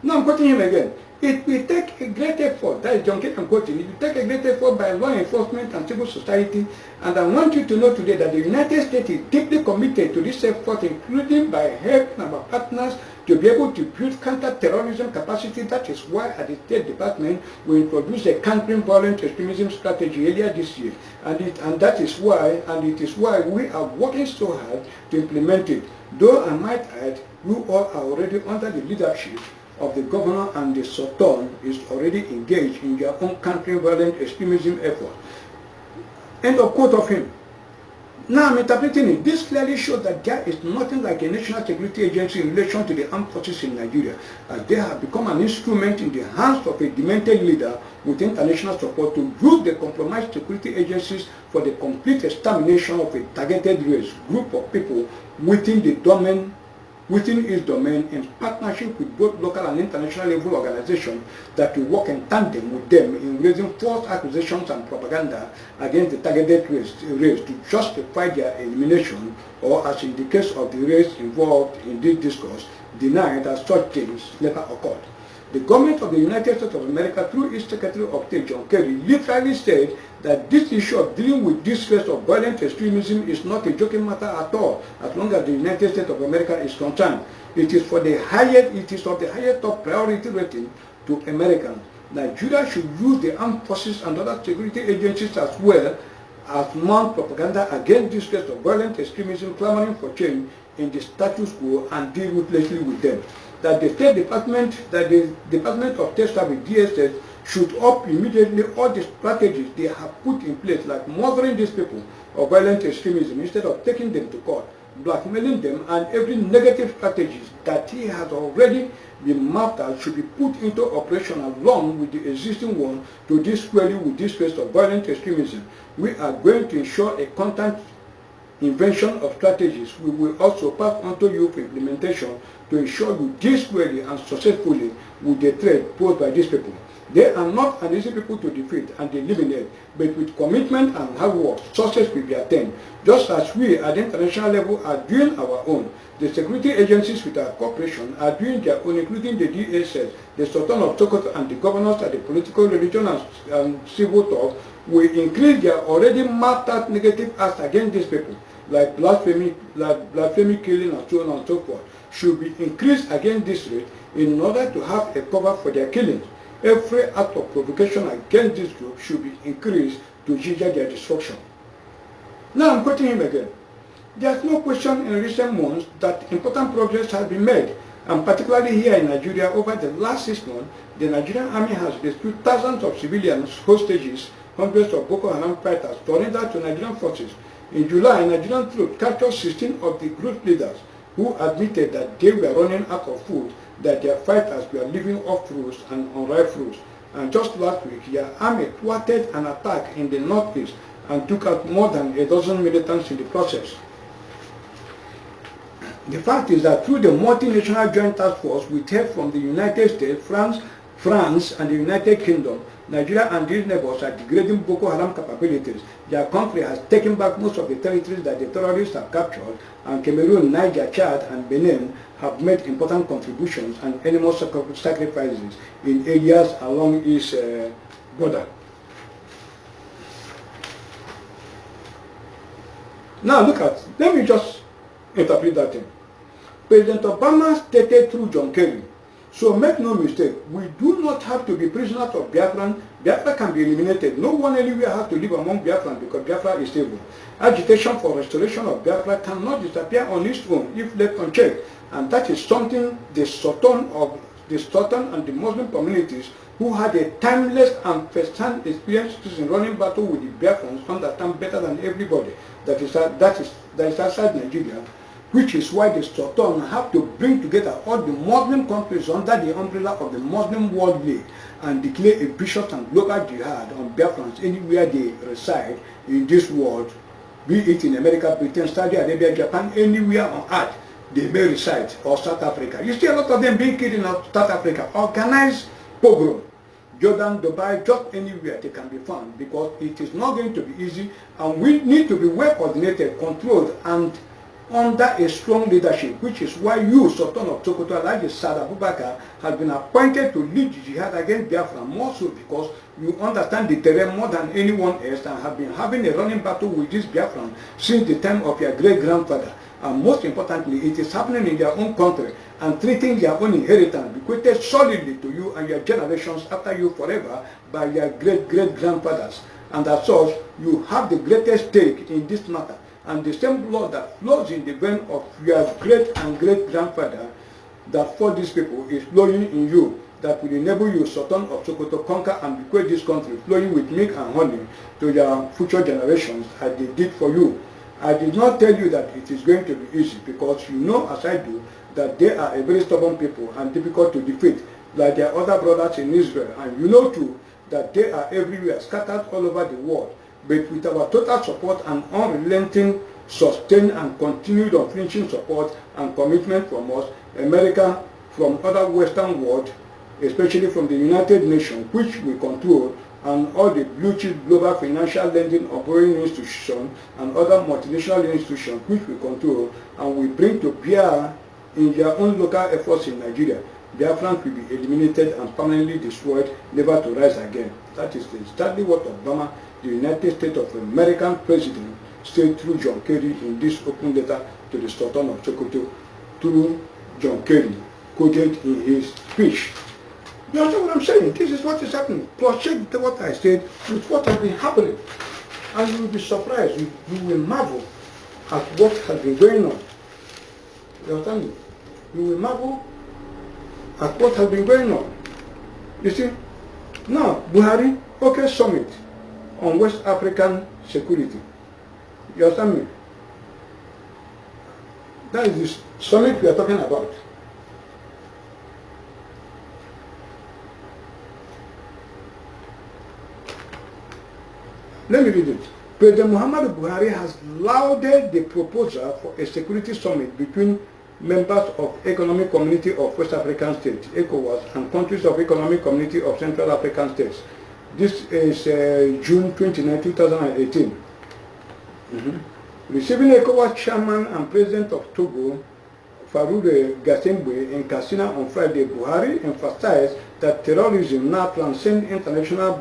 Now I'm quoting him again. It will take a great effort, that is John Kerry I'm quoting, it will take a great effort by law enforcement and civil society, and I want you to know today that the United States is deeply committed to this effort, including by helping our partners to be able to build counter-terrorism capacity. That is why at the State Department we introduced a countering violent extremism strategy earlier this year, and it is why we are working so hard to implement it. Though I might add, you all are already under the leadership of the governor, and the Sultan is already engaged in their own country violent extremism effort. End of quote of him. Now I'm interpreting it. This clearly shows that there is nothing like a national security agency in relation to the armed forces in Nigeria, as they have become an instrument in the hands of a demented leader with international support to use the compromised security agencies for the complete extermination of a targeted race, group of people within its domain, in partnership with both local and international level organizations that will work in tandem with them in raising false accusations and propaganda against the targeted race to justify their elimination, or, as in the case of the race involved in this discourse, deny that such things never occurred. The government of the United States of America, through its Secretary of State, John Kerry, literally said that this issue of dealing with this case of violent extremism is not a joking matter at all, as long as the United States of America is concerned. It is of the highest top priority rating to Americans. Nigeria should use the armed forces and other security agencies as well as mount propaganda against this case of violent extremism clamoring for change in the status quo and deal ruthlessly with them. That the Department of State Service, DSS, should up immediately all the strategies they have put in place, like murdering these people of violent extremism instead of taking them to court, blackmailing them, and every negative strategy that he has already been mapped out should be put into operation along with the existing one to deal squarely with this case of violent extremism. We are going to ensure a constant invention of strategies. We will also pass on to you for implementation to ensure you deal squarely and successfully with the threat posed by these people. They are not an easy people to defeat, and they live in it, but with commitment and hard work, success will be attained. Just as we at the international level are doing our own, the security agencies with our cooperation are doing their own, including the DSS, the Sultan of Sokoto, and the governors at the political, religion, and civil talk, will increase their already mapped out negative acts against these people, like blasphemy, killing, and so on and so forth, should be increased against this rate in order to have a cover for their killings. Every act of provocation against this group should be increased to ginger their destruction. Now I'm quoting him again. There's no question in recent months that important progress has been made, and particularly here in Nigeria. Over the last 6 months, the Nigerian army has rescued thousands of civilians, hostages, hundreds of Boko Haram fighters surrendered to Nigerian forces. In July, Nigerian troops captured 16 of the group leaders who admitted that they were running out of food, that their fighters were living off fruits and unripe fruits. And just last week, their army thwarted an attack in the northeast and took out more than a dozen militants in the process. The fact is that through the multinational joint task force with help from the United States, France and the United Kingdom, Nigeria and these neighbors are degrading Boko Haram capabilities. Their country has taken back most of the territories that the terrorists have captured, and Cameroon, Niger, Chad and Benin have made important contributions and animal sacrifices in areas along its border. Now let me just interpret that thing. President Obama stated through John Kerry, so make no mistake, we do not have to be prisoners of Biafran. Biafra can be eliminated. No one anywhere has to live among Biafran because Biafra is stable. Agitation for restoration of Biafra cannot disappear on its own if left unchecked. And that is something the Sultan and the Muslim communities who had a timeless and first-hand experience in running battle with the Biafrans understand better than everybody. That is outside Nigeria, which is why the Sultan have to bring together all the Muslim countries under the umbrella of the Muslim World League and declare a vicious and global jihad on Biafrans anywhere they reside in this world, be it in America, Britain, Saudi Arabia, Japan, anywhere on earth they may reside, or South Africa. You see a lot of them being killed in South Africa. Organized pogrom. Jordan, Dubai, just anywhere they can be found, because it is not going to be easy, and we need to be well coordinated, controlled, and under a strong leadership, which is why you, Sultan of Sokoto, Alhaji Saad Abubakar, has been appointed to lead the jihad against Biafra, more so because you understand the terrain more than anyone else and have been having a running battle with this Biafran since the time of your great-grandfather. And most importantly, it is happening in their own country and treating their own inheritance bequeathed solidly to you and your generations after you forever by your great-great-grandfathers. And as such, you have the greatest stake in this matter. And the same blood that flows in the vein of your great and great-grandfather that for these people is flowing in you, that will enable you, Sultan of Sokoto, conquer and bequeath this country, flowing with milk and honey to your future generations as they did for you. I did not tell you that it is going to be easy, because you know, as I do, that they are a very stubborn people and difficult to defeat, like their other brothers in Israel. And you know too that they are everywhere, scattered all over the world. But with our total support and unrelenting, sustained and continued unflinching support and commitment from us, America, from other Western world, especially from the United Nations, which we control, and all the blue chip global financial lending or borrowing institutions and other multinational institutions which we control, and we bring to bear in their own local efforts in Nigeria, Biafrans will be eliminated and permanently destroyed, never to rise again. That is exactly what Obama, the United States of American president, said through John Kerry in this open letter to the Sultan of Sokoto, through John Kerry, quoted in his speech. You understand what I'm saying? This is what is happening. Plus check what I said with what has been happening. And you will be surprised. You will marvel at what has been going on. You understand me? You will marvel at what has been going on. You see? Now, Buhari, okay, summit on West African security. You understand me? That is the summit we are talking about. Let me read it. President Muhammadu Buhari has lauded the proposal for a security summit between members of Economic Community of West African States, ECOWAS, and countries of Economic Community of Central African States. This is June 29, 2018. Receiving ECOWAS chairman and president of Togo, Farouk Gassembwe, in Katsina on Friday, Buhari emphasized that terrorism now transcends international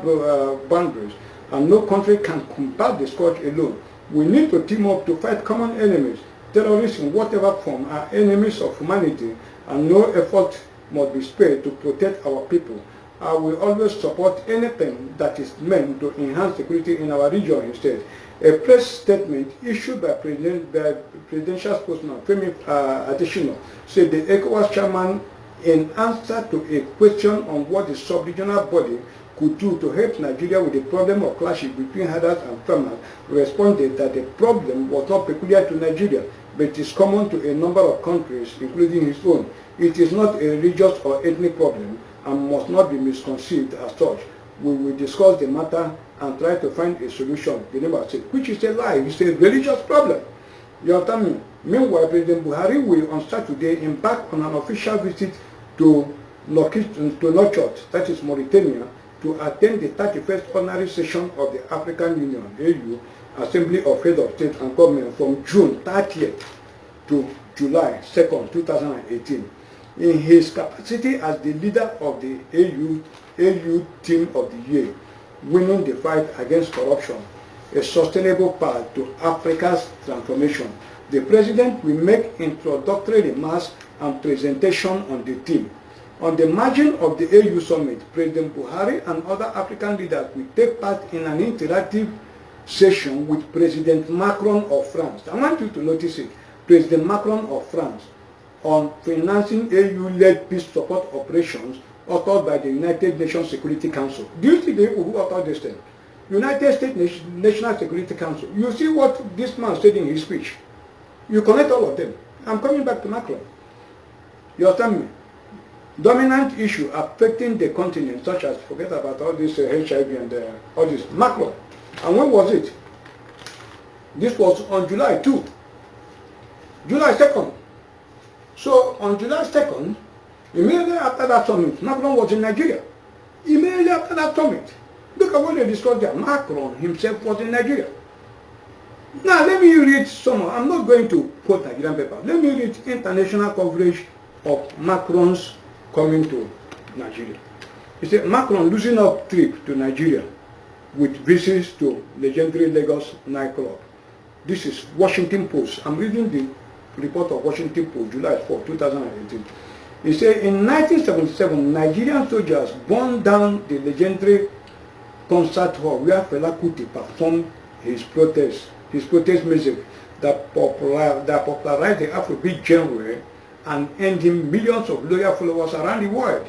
boundaries, and no country can combat the scourge alone. We need to team up to fight common enemies. Terrorists in whatever form are enemies of humanity, and no effort must be spared to protect our people. I will always support anything that is meant to enhance security in our region instead. A press statement issued by presidential spokesman Femi Adesina said the ECOWAS chairman, in answer to a question on what the sub-regional body could do to help Nigeria with the problem of clashes between herders and farmers, responded that the problem was not peculiar to Nigeria, but is common to a number of countries, including his own. It is not a religious or ethnic problem, and must not be misconceived as such. We will discuss the matter and try to find a solution, the neighbor said, which is a lie. It's a religious problem. You understand me? Meanwhile, President Buhari will on Saturday embark on an official visit to Nouakchott, that is Mauritania, to attend the 31st ordinary session of the African Union, AU, Assembly of Heads of State and Government from June 30th to July 2nd, 2018. In his capacity as the leader of the AU Team of the Year, winning the fight against corruption, a sustainable path to Africa's transformation, the President will make introductory remarks and presentation on the theme. On the margin of the AU Summit, President Buhari and other African leaders will take part in an interactive session with President Macron of France. I want you to notice it. President Macron of France on financing AU-led peace support operations authored by the United Nations Security Council. Do you see the people who authored this thing? United States National Security Council. You see what this man said in his speech. You connect all of them. I'm coming back to Macron. You understand me? Dominant issue affecting the continent, such as, forget about all this HIV and all this. Macron. And when was it? This was on July 2. July 2nd. So on July 2nd, immediately after that summit, Macron was in Nigeria. Immediately after that summit. Look at what they discussed there. Macron himself was in Nigeria. Now let me read some. I'm not going to quote Nigerian paper. Let me read international coverage of Macron's coming to Nigeria. He said Macron losing up trip to Nigeria with visits to legendary Lagos nightclub. This is Washington Post. I'm reading the report of Washington Post, July 4, 2018. He said in 1977, Nigerian soldiers burned down the legendary concert hall where Fela Kuti performed his protest music that popularized the Afrobeat genre and earned him millions of loyal followers around the world.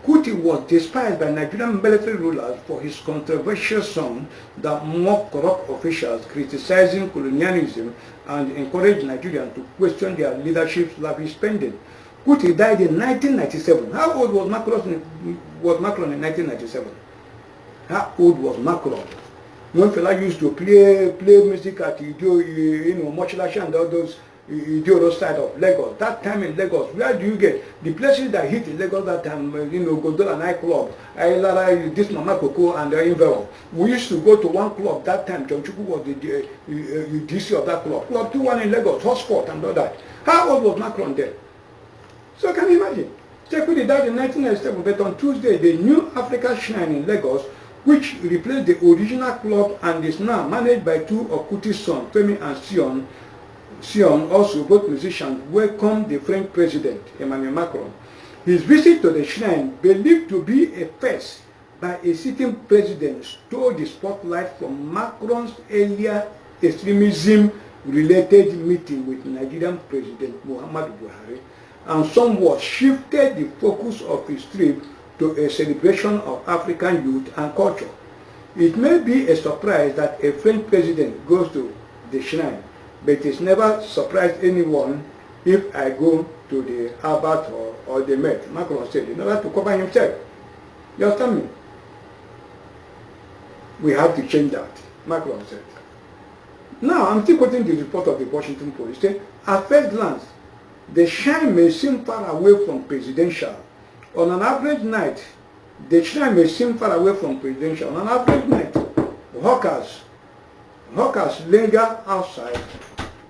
Kuti was despised by Nigerian military rulers for his controversial song that mocked corrupt officials, criticizing colonialism and encouraged Nigerians to question their leadership's lavish spending. Kuti died in 1997. How old was Macron in 1997? How old was Macron? When Fela used to play music at Mochilashi and all those Idioro side of Lagos. That time in Lagos, where do you get the places that hit in Lagos that time? Gondola nightclub, Ailara, this Mama Coco, and Inveron. We used to go to one club that time. John Chukwu was the DC of that club. Club 2-1 in Lagos, Hotspot, and all that. How old was Macron then? So can you imagine? Sekudi died in 1997, but on Tuesday, the new Africa Shrine in Lagos, which replaced the original club and is now managed by two of Kuti's sons, Femi and Sion, also both musicians, welcomed the French president, Emmanuel Macron. His visit to the shrine, believed to be a first by a sitting president, stole the spotlight from Macron's earlier extremism-related meeting with Nigerian President Muhammadu Buhari, and somewhat shifted the focus of his trip to a celebration of African youth and culture. It may be a surprise that a French president goes to the shrine, but it's never surprised anyone if I go to the Albert or the Met, Macron said, in order to cover himself. You understand me? We have to change that, Macron said. Now, I'm still quoting the report of the Washington Post. It said, at first glance, the shrine may seem far away from presidential. On an average night, the shrine may seem far away from presidential. On an average night, hawkers linger outside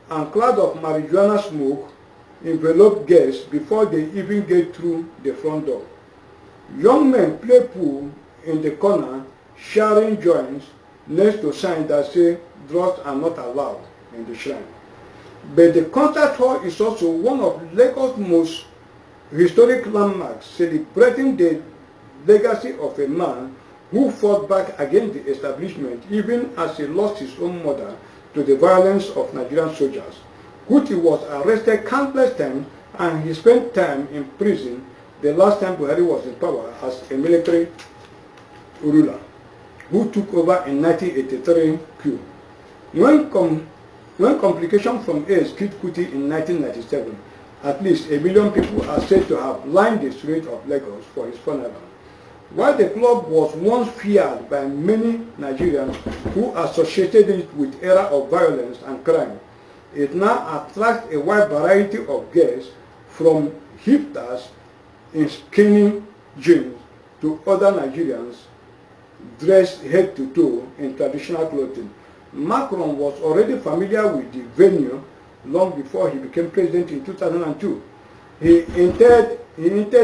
and cloud of marijuana smoke envelop guests before they even get through the front door. Young men play pool in the corner, sharing joints next to signs that say drugs are not allowed in the shrine. But the concert hall is also one of Lagos' most historic landmarks, celebrating the legacy of a man who fought back against the establishment even as he lost his own mother to the violence of Nigerian soldiers. Kuti was arrested countless times and he spent time in prison the last time Buhari was in power as a military ruler who took over in 1983 coup. When complications from AIDS killed Kuti in 1997, At least 1 million people are said to have lined the streets of Lagos for his funeral. While the club was once feared by many Nigerians who associated it with era of violence and crime, it now attracts a wide variety of guests, from hipsters in skinny jeans to other Nigerians dressed head to toe in traditional clothing. Macron was already familiar with the venue long before he became president in 2002. He entered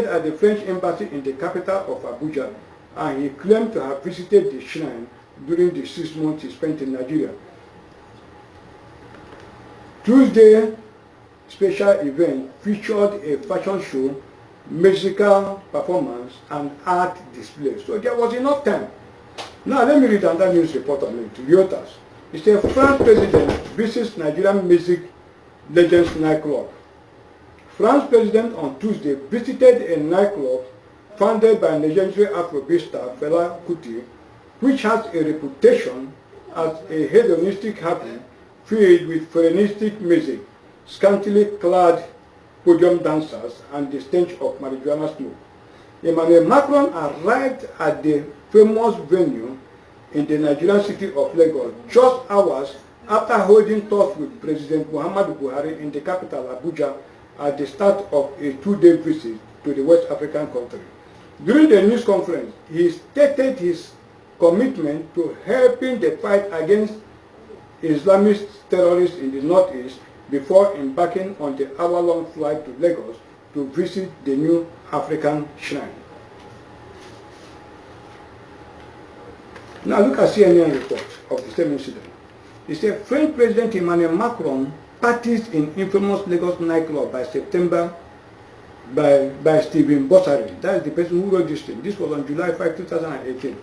at the French embassy in the capital of Abuja, and he claimed to have visited the shrine during the 6 months he spent in Nigeria. Tuesday's special event featured a fashion show, musical performance, and art display. So there was enough time. Now let me read another news report on it, Reuters. It says France president visits Nigerian music legends nightclub. France president on Tuesday visited a nightclub founded by legendary Afrobeat star Fela Kuti, which has a reputation as a hedonistic haven filled with frenetic music, scantily clad podium dancers, and the stench of marijuana smoke. Emmanuel Macron arrived at the famous venue in the Nigerian city of Lagos just hours after holding talks with President Muhammadu Buhari in the capital, Abuja, at the start of a 2-day visit to the West African country. During the news conference, he stated his commitment to helping the fight against Islamist terrorists in the northeast before embarking on the hour-long flight to Lagos to visit the new African shrine. Now look at CNN report of the same incident. It said French President Emmanuel Macron parties in infamous Lagos nightclub by September by Stephen Bossari. That is the person who wrote this thing. This was on July 5, 2018.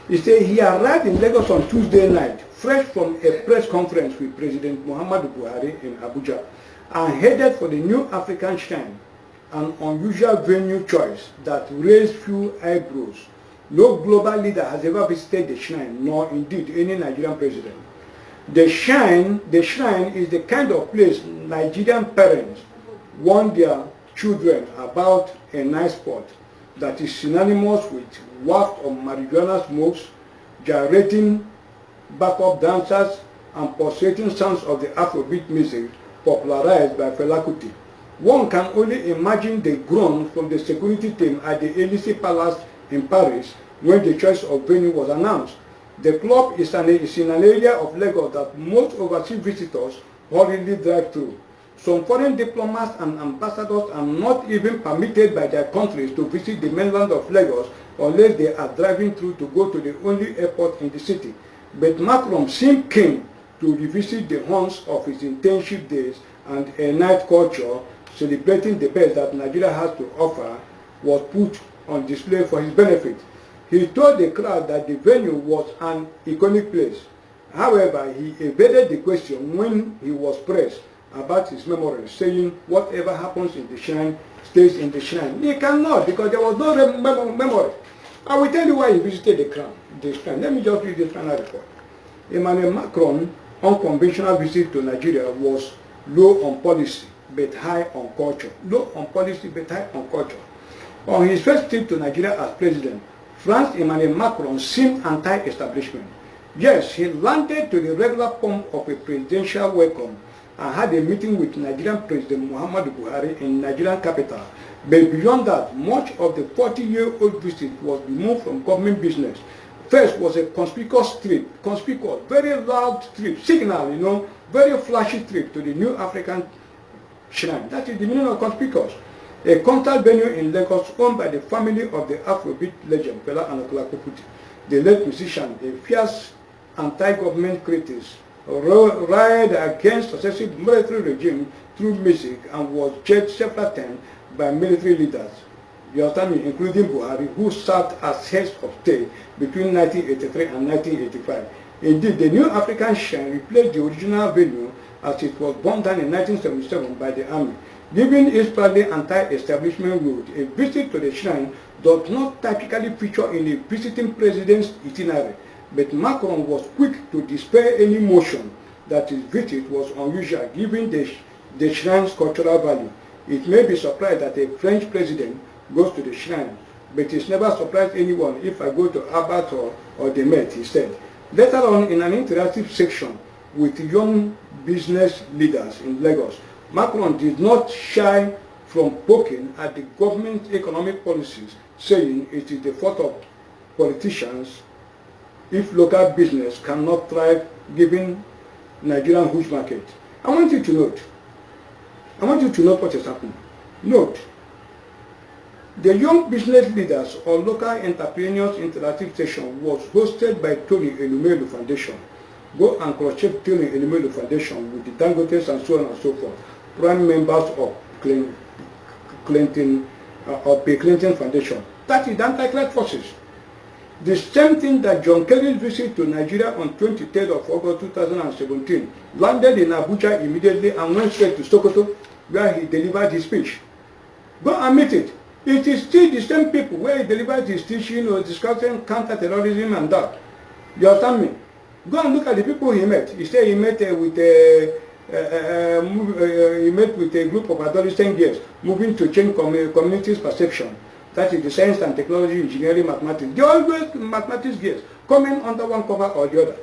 He said he arrived in Lagos on Tuesday night, fresh from a press conference with President Muhammadu Buhari in Abuja, and headed for the new African shrine, an unusual venue choice that raised few eyebrows. No global leader has ever visited the shrine, nor indeed any Nigerian president. The shrine is the kind of place Nigerian parents warn their children about a nice spot that is synonymous with waft of marijuana smokes, gyrating backup dancers, and pulsating sounds of the Afrobeat music popularized by Fela Kuti. One can only imagine the groan from the security team at the Élysée Palace in Paris when the choice of venue was announced. The club is in an area of Lagos that most overseas visitors hurriedly drive through. Some foreign diplomats and ambassadors are not even permitted by their countries to visit the mainland of Lagos unless they are driving through to go to the only airport in the city. But Macron seemed keen to revisit the haunts of his internship days, and a night culture celebrating the best that Nigeria has to offer was put on display for his benefit. He told the crowd that the venue was an iconic place. However, he evaded the question when he was pressed about his memories, saying whatever happens in the shrine stays in the shrine. He cannot, because there was no memory. I will tell you why he visited the shrine. Let me just read the final report. Emmanuel Macron's unconventional visit to Nigeria was low on policy but high on culture. Low on policy but high on culture. On his first trip to Nigeria as president, France Emmanuel Macron seemed anti-establishment. Yes, he landed to the regular pomp of a presidential welcome and had a meeting with Nigerian President Muhammadu Buhari in Nigerian capital. But beyond that, much of the 40-year-old visit was removed from government business. First was a conspicuous, very loud trip, signal, very flashy trip to the new African shrine. That is the meaning of conspicuous. A concert venue in Lagos owned by the family of the Afrobeat legend Fela Anikulapo Kuti. The late musician, a fierce anti-government critic, rallied against successive military regimes through music and was jailed several times by military leaders, including Buhari, who served as head of state between 1983 and 1985. Indeed, the new African shrine replaced the original venue as it was burned down in 1977 by the army. Given its proudly anti-establishment route, a visit to the shrine does not typically feature in a visiting president's itinerary, but Macron was quick to dispel any notion that his visit was unusual given the shrine's cultural value. It may be surprised that a French president goes to the shrine, but it's never surprised anyone if I go to Abat or the Met, he said. Later on, in an interactive section with young business leaders in Lagos, Macron did not shy from poking at the government's economic policies, saying it is the fault of politicians if local business cannot thrive given Nigerian huge market. I want you to note what is happening. Note, the Young Business Leaders or Local Entrepreneurs Interactive Session was hosted by Tony Elumelu Foundation. Go and cross-check Tony Elumelu Foundation with the Dangotes and so on and so forth, prime members of Clinton Foundation. That is the anti-climate forces. The same thing that John Kerry's visit to Nigeria on 23rd of August 2017 landed in Abuja immediately and went straight to Sokoto, where he delivered his speech. Go and meet it. It is still the same people where he delivered his teaching or discussing counter-terrorism and that. You understand me? Go and look at the people he met. He said he met with a group of adolescent girls moving to change communities' perception. That is the science and technology, engineering, mathematics. They always mathematics girls coming under one cover or the other.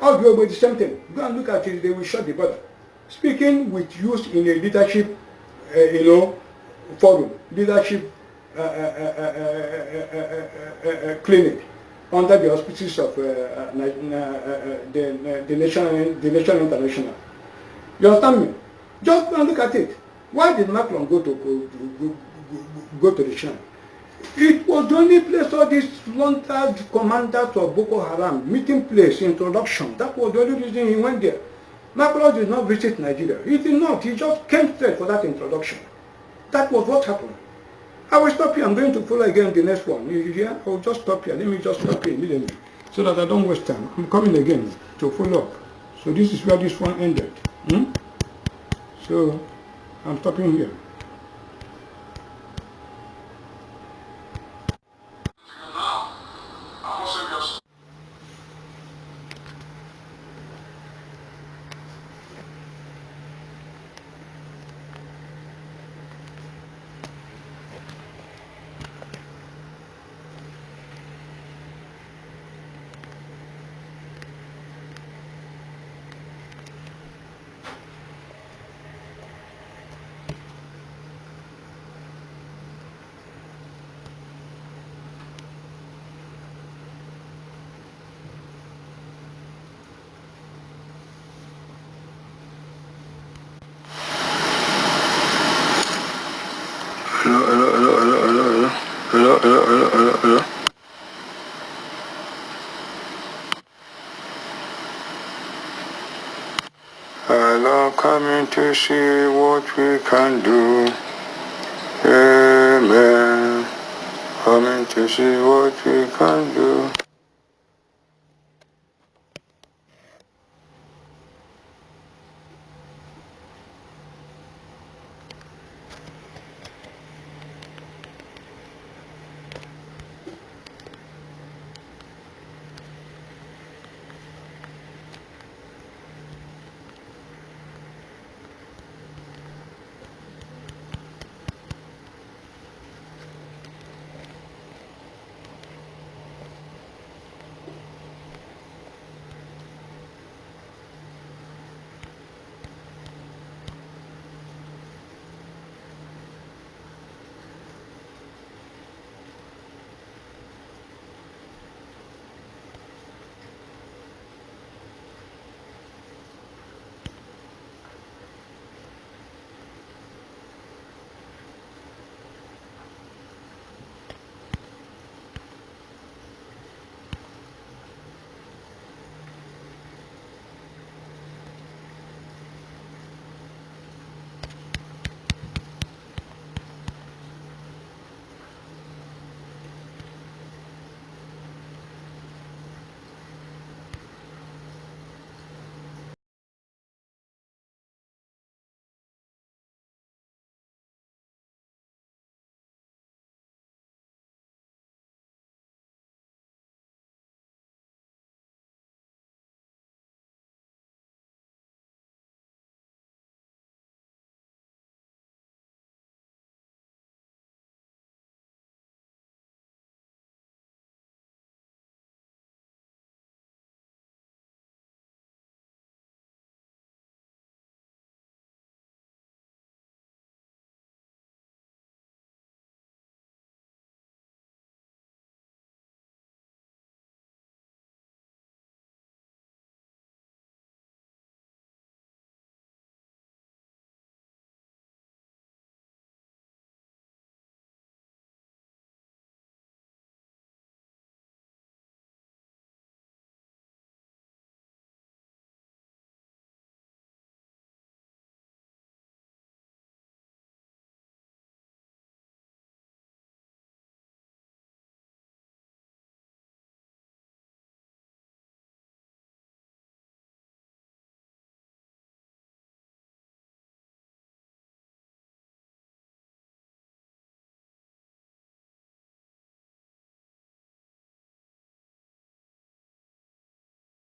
All go with the same thing. Go and look at it, they will shut the border. Speaking with youth in a leadership, forum, leadership clinic under the auspices of the Nation International. You understand me? Just go and look at it. Why did Macron go to the shrine? It was the only place all these slaughtered commanders of Boko Haram meeting place, introduction. That was the only reason he went there. Macron did not visit Nigeria. He did not. He just came straight for that introduction. That was what happened. I will stop here. I'm going to follow again the next one. You hear? I will just stop here. Let me just stop here immediately so that I don't waste time. I'm coming again to follow up. So this is where this one ended. So I'm stopping here. Hello. Hello, coming to see what we can do. Amen. Coming to see what we can do.